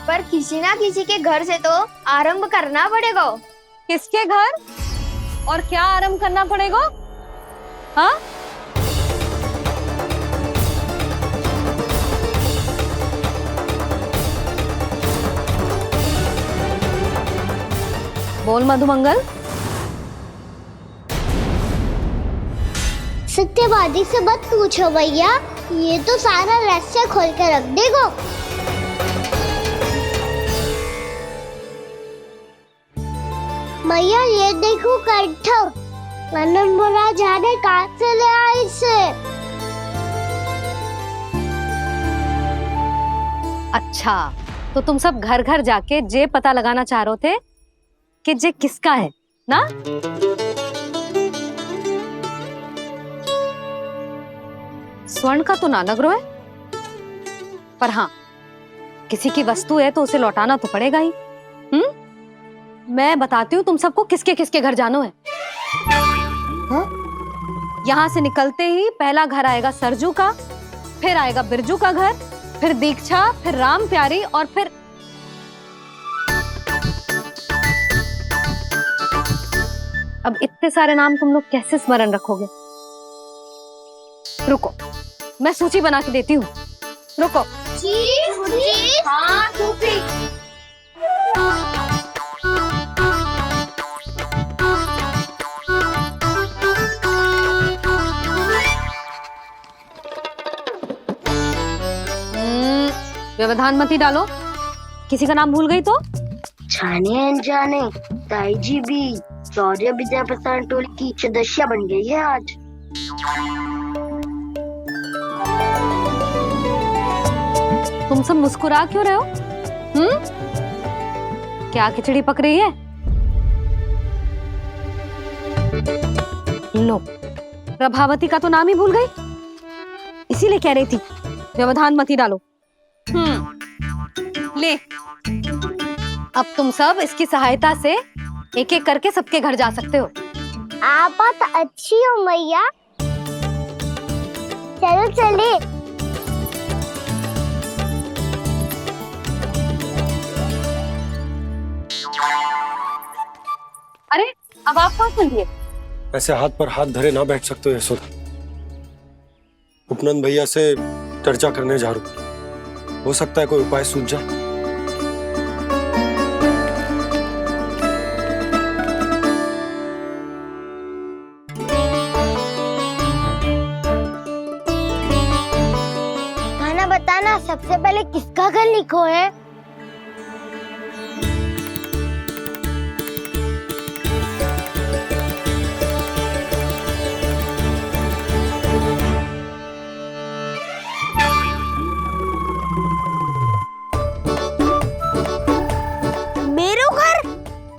पर किसी ना किसी के घर से तो आरंभ करना पड़ेगा। किसके घर और क्या आरंभ करना पड़ेगा? हाँ, बोल मधुमंगल। सत्यवादी से मत पूछो भैया, ये तो सारा रहस्य खोल के रख देगा। भैया ये देखो कंठ, नंदन बोला जाने कहाँ से ले आए इसे। अच्छा, तो तुम सब घर घर जाके जे पता लगाना चाह रहे थे कि जे किसका है ना? स्वर्ण का तो ना लग रहा है, पर हाँ, किसी की वस्तु है तो उसे लौटाना तो पड़ेगा ही। मैं बताती हूँ तुम सबको किसके किसके घर जानो है। यहाँ से निकलते ही पहला घर आएगा सरजू का, फिर आएगा बिरजू का घर, फिर दीक्षा, फिर राम प्यारी और फिर अब इतने सारे नाम तुम लोग कैसे स्मरण रखोगे? रुको, मैं सूची बना के देती हूँ। रुको। हाँ, व्यवधान मत ही डालो, किसी का नाम भूल गई तो? जाने अनजाने ताई जी भी शौर्य विद्या प्रसारण टोली की सदस्य बन गई है आज। तुम सब मुस्कुरा क्यों रहे हो? क्या खिचड़ी पक रही है? लो, प्रभावती का तो नाम ही भूल गई, इसीलिए कह रही थी व्यवधान मत ही डालो। ले, अब तुम सब इसकी सहायता से एक एक करके सबके घर जा सकते हो। आप तो अच्छी हो मैया, चलो चले। अरे, अब आप कहाँ चल दिए? ऐसे हाथ पर हाथ धरे ना बैठ सकते हो यशोदा। उपनंद भैया से चर्चा करने जा रहा हूं, हो सकता है कोई उपाय सूझ जाए। खाना बताना, सबसे पहले किसका घर लिखो है?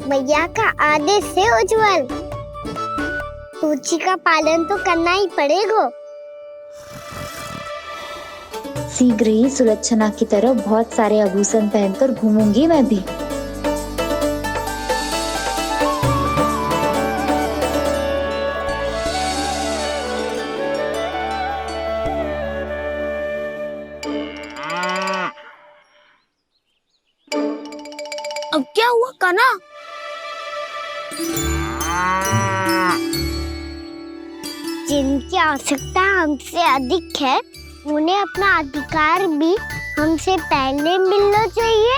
भैया का आदेश से उज्जवल, सूची का पालन तो करना ही पड़ेगा। शीघ्र ही सुलक्षणा की तरह बहुत सारे आभूषण पहनकर घूमूंगी मैं भी। अब क्या हुआ काना? जिनकी आवश्यकता हमसे अधिक है, उन्हें अपना अधिकार भी हमसे पहले मिलना चाहिए।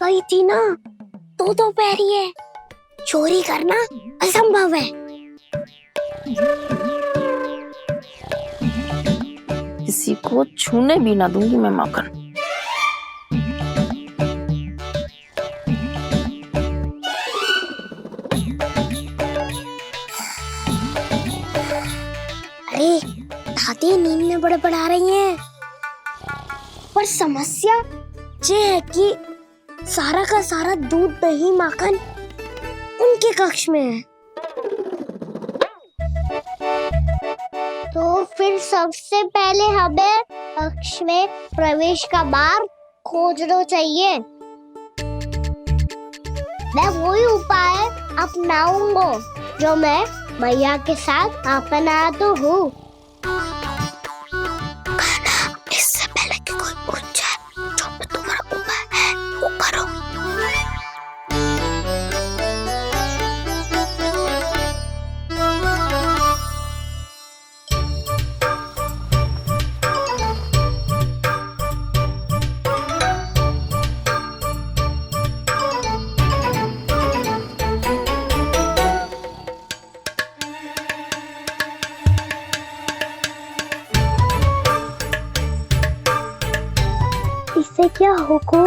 सही थी ना, दो पैरी है, चोरी करना असंभव है। किसी को छूने भी ना दूंगी मैं माखन। अरे दादी नींद में बड़बड़ा रही हैं, पर समस्या ये है कि सारा का सारा दूध दही माखन उनके कक्ष में है। तो फिर सबसे पहले हमें कक्ष में प्रवेश का मार्ग खोजना चाहिए। मैं वही उपाय अपनाऊंगा जो मैं मैया के साथ अपना तो हूँ। इससे पहले कि कोई पूछ जाए, जो भी तुम्हारा उपाय है वो करो। इससे क्या होगा?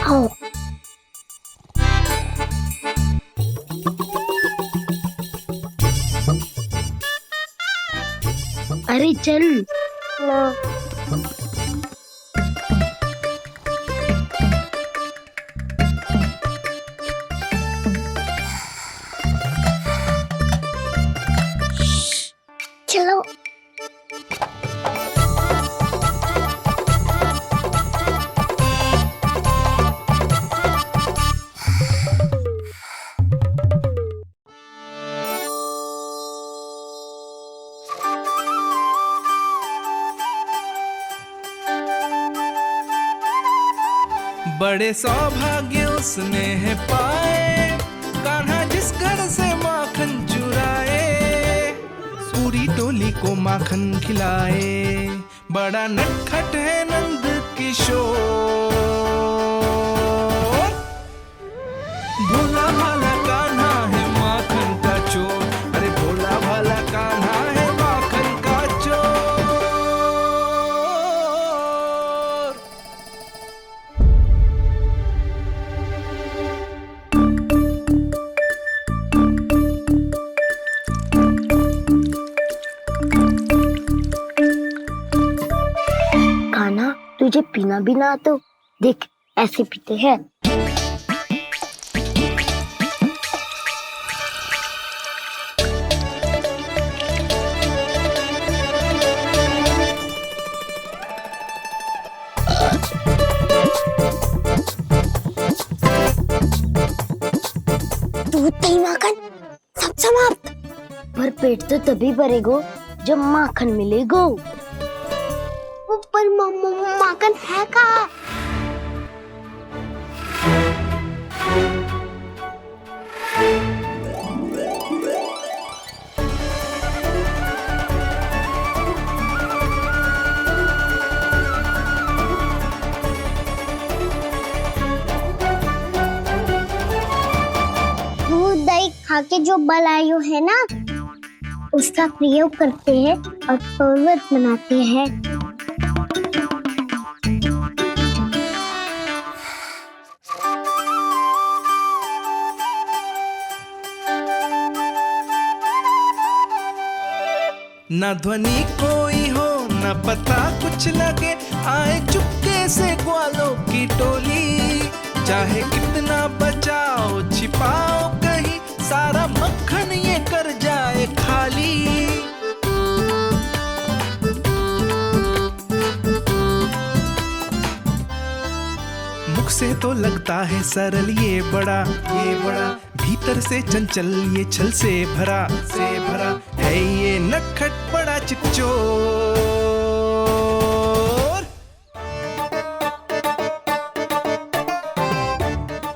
आओ। अरे चल ना। चलो। बड़े सौभाग्य उसने है पाए, कान्हा जिस घर से माखन चुराए, पूरी टोली को माखन खिलाए। बड़ा नटखट है नंद किशोर, भोला भाला कान्हा है माखन का चोर। अरे भोला भाला कान्हा है माखन का चोर। कान्हा तुझे पीना भी ना तो देख ऐसे पीते हैं। दूध दही माखन सब समाप्त। पर पेट तो तभी भरेगो जब माखन मिलेगो। पर माखन है कहाँ? दूध दही खा के जो बलायु है ना, उसका प्रयोग करते हैं और पर्वत बनाते हैं। न ध्वनि कोई हो न पता कुछ लगे, आए चुपके से ग्वालों की टोली। चाहे कितना बचाओ छिपाओ कहीं, सारा मक्खन ये कर जाए खाली। मुख से तो लगता है सरल ये बड़ा भीतर से चंचल ये छल से भरा है ये नटखट बड़ा चिकचोर।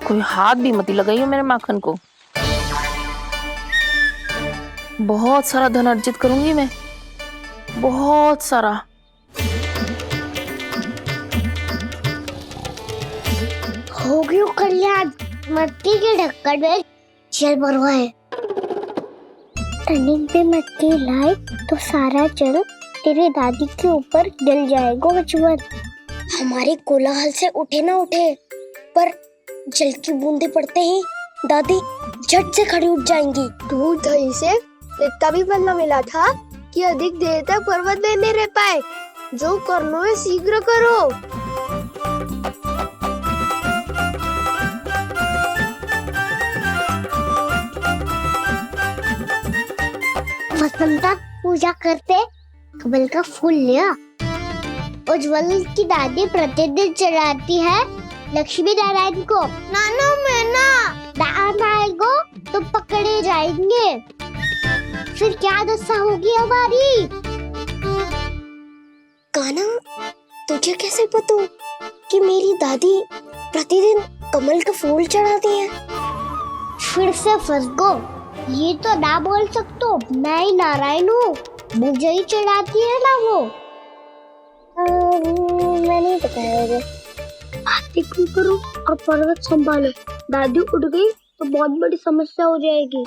कोई हाथ भी मत लगाइयो मेरे माखन को। बहुत सारा धन अर्जित करूंगी मैं, बहुत सारा। हो गयो कल्याण, मटकी के ढक्कन में जल भरवा है। टर्निंग पे मटकी लाए तो सारा जल तेरे दादी के ऊपर गिर जाएगा बचवन। हमारे कोलाहल से उठे ना उठे, पर जल की बूंदे पड़ते ही दादी झट से खड़ी उठ जाएंगी। दूध दही से इतना भी बनना मिला था कि अधिक देर तक पर्वत में नहीं रह पाए। जो करना है शीघ्र करो। वसंता पूजा करते कमल का फूल लिया। उज्जवल की दादी प्रतिदिन चढ़ाती है लक्ष्मी नारायण को। नाना मैं आएगो तो पकड़े जाएंगे। फिर क्या दशा होगी हमारी? कान्हा, तुझे कैसे पता कि मेरी दादी प्रतिदिन कमल का फूल चढ़ाती है? फिर से फंस गो। ये तो ना बोल सकतो, मैं ही नारायण हूँ, मुझे ही चढ़ाती है ना वो। मैं नहीं बताया। आरती करो और पर्वत संभालो। दादी उठ गई तो बहुत बड़ी समस्या हो जाएगी।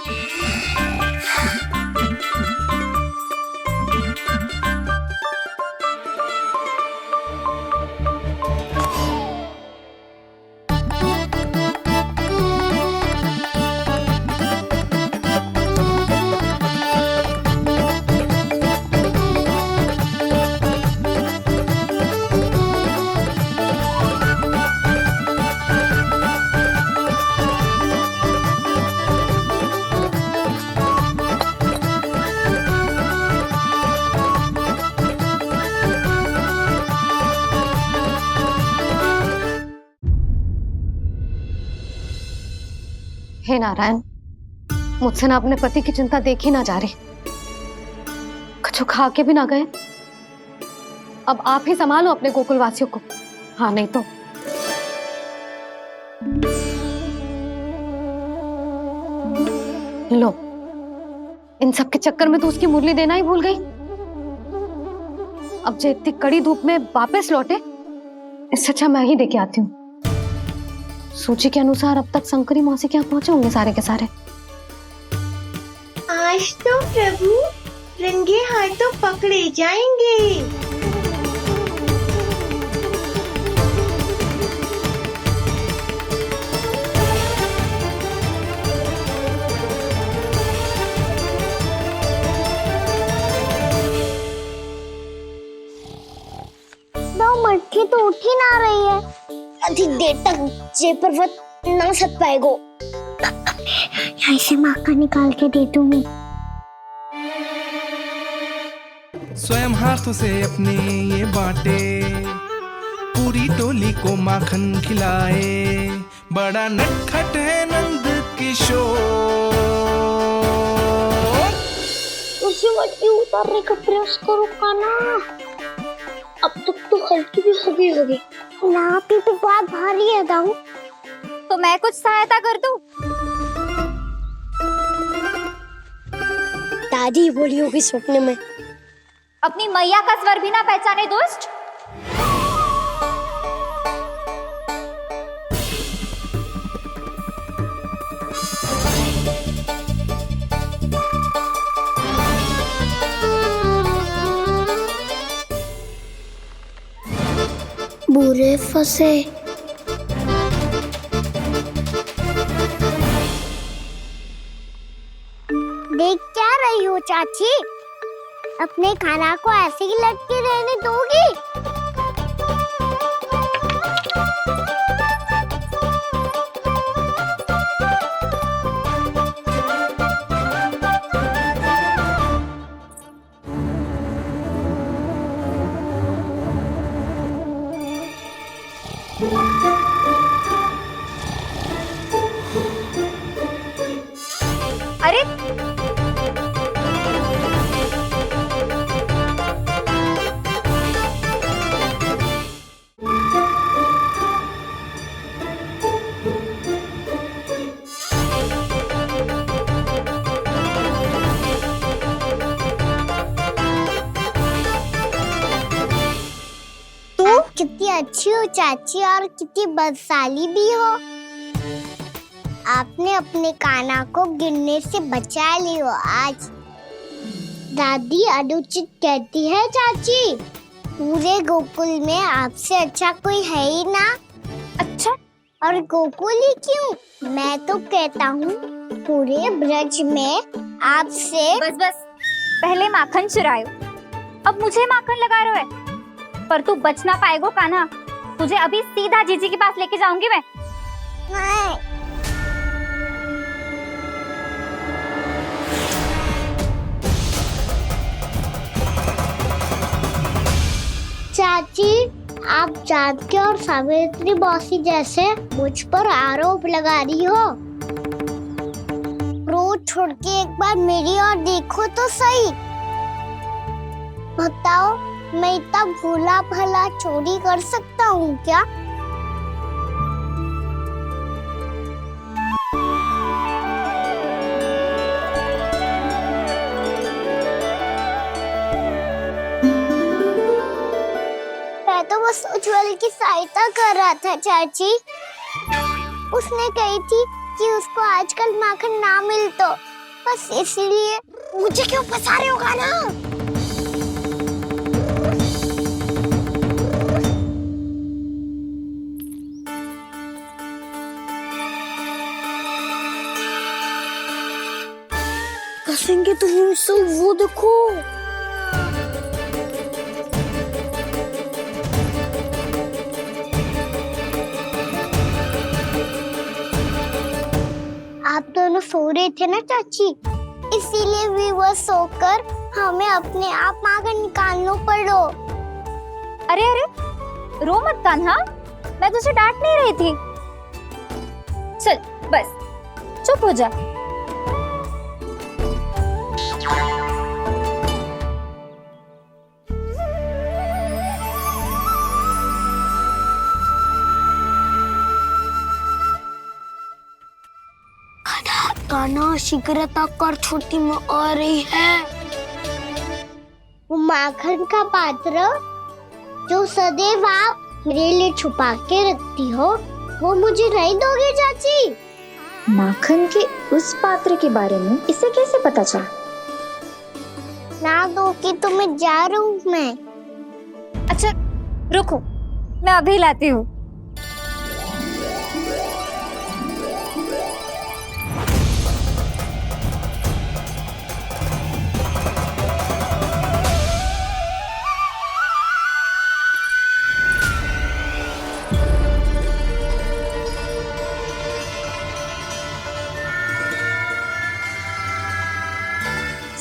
हे नारायण, मुझसे ना अपने पति की चिंता देखी ना जा रही, कुछ खा के भी ना गए। अब आप ही संभालो अपने गोकुल वासियों को। हाँ नहीं तो लो, इन सब के चक्कर में तो उसकी मुरली देना ही भूल गई। अब जो इतनी कड़ी धूप में वापस लौटे, इससे अच्छा मैं ही देके आती हूँ। सूची के अनुसार अब तक शंकरी मौसी के यहाँ पहुंचे होंगे सारे के सारे। आज तो प्रभु रंगे हाथों पकड़े जाएंगे। मटकी तो उठ ही ना रही है। अधिक देर तक ये पर्वत ना सक पाएगो। यहाँ से माखन निकाल के दे दूंगी। स्वयं हाथों से अपने ये बांटे, पूरी टोली को माखन खिलाए। बड़ा नटखट है नंद किशोर। उसे मटकी उतारने का प्रयास करो कान्हा। अब तक तो हल्की भी हो गई होगी। नापी तो बहुत भारी है दाऊ। तो मैं कुछ सहायता कर दूं? दादी बोली होगी सपने में। अपनी मैया का स्वर भी ना पहचाने दुष्ट। बुरे फंसे। देख क्या रही हो चाची? अपने खाना को ऐसे ही लटके रहने दोगी? अच्छी हो चाची और कितनी बदसाली भी हो। आपने अपने कान्हा को गिरने से बचा ली हो आज। दादी अनुचित कहती है चाची, पूरे गोकुल में आपसे अच्छा कोई है ही ना। अच्छा, और गोकुल ही क्यों, मैं तो कहता हूँ पूरे ब्रज में आपसे। बस बस, पहले माखन चुरायो, अब मुझे माखन लगा रहे हो। पर तू बच ना पाएगो कान्हा, तुझे अभी सीधा जीजी के पास लेके जाऊंगी मैं। नहीं। चाची, आप जानकी और सावित्री मौसी जैसे मुझ पर आरोप लगा रही हो। रोज छोड़ के एक बार मेरी ओर देखो तो सही। बताओ, मैं इतना भोला भला चोरी कर सकता हूँ क्या? मैं तो बस उज्जवल की सहायता कर रहा था चाची। उसने कही थी कि उसको आजकल माखन ना मिल तो बस इसलिए। मुझे क्यों फंसा रहे हो कान्हा? कसेंगे तो मुझसे, वो देखो। आप दोनों सो रहे थे ना चाची, इसीलिए विवश सोकर हमें अपने आप माखन निकालना पड़ो। अरे अरे, रो मत कान्हा, मैं तुझे डांट नहीं रही थी। चल बस चुप हो जा। कान्हा शीघ्रता कर, छोटी में आ रही है। वो माखन का पात्र जो सदैव आप मेरे लिए छुपा के रखती हो, वो मुझे नहीं दोगे चाची? माखन के उस पात्र के बारे में इसे कैसे पता चला? ना दोगे तो मैं जा रहा हूँ मैं। अच्छा रुको, मैं अभी लाती हूँ।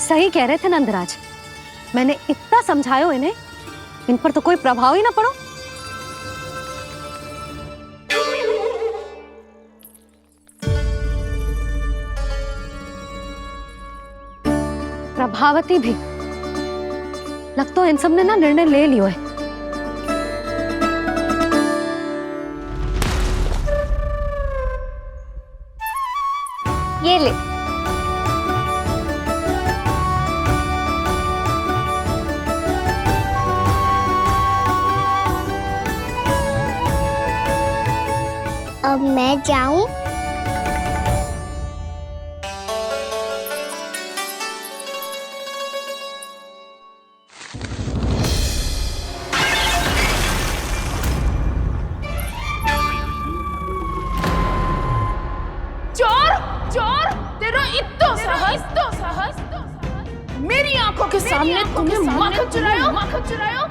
सही कह रहे थे नंदराज, मैंने इतना समझायो इन्हें, इन पर तो कोई प्रभाव ही ना पड़ो। प्रभावती भी लगता है इन सब ने ना निर्णय ले लियो है। ये ले। अब मैं जाऊं? चोर चोर, तेरा इतना साहस, मेरी आंखों के सामने तुमने माखन चुरायो।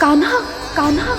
कान्हा, कान्हा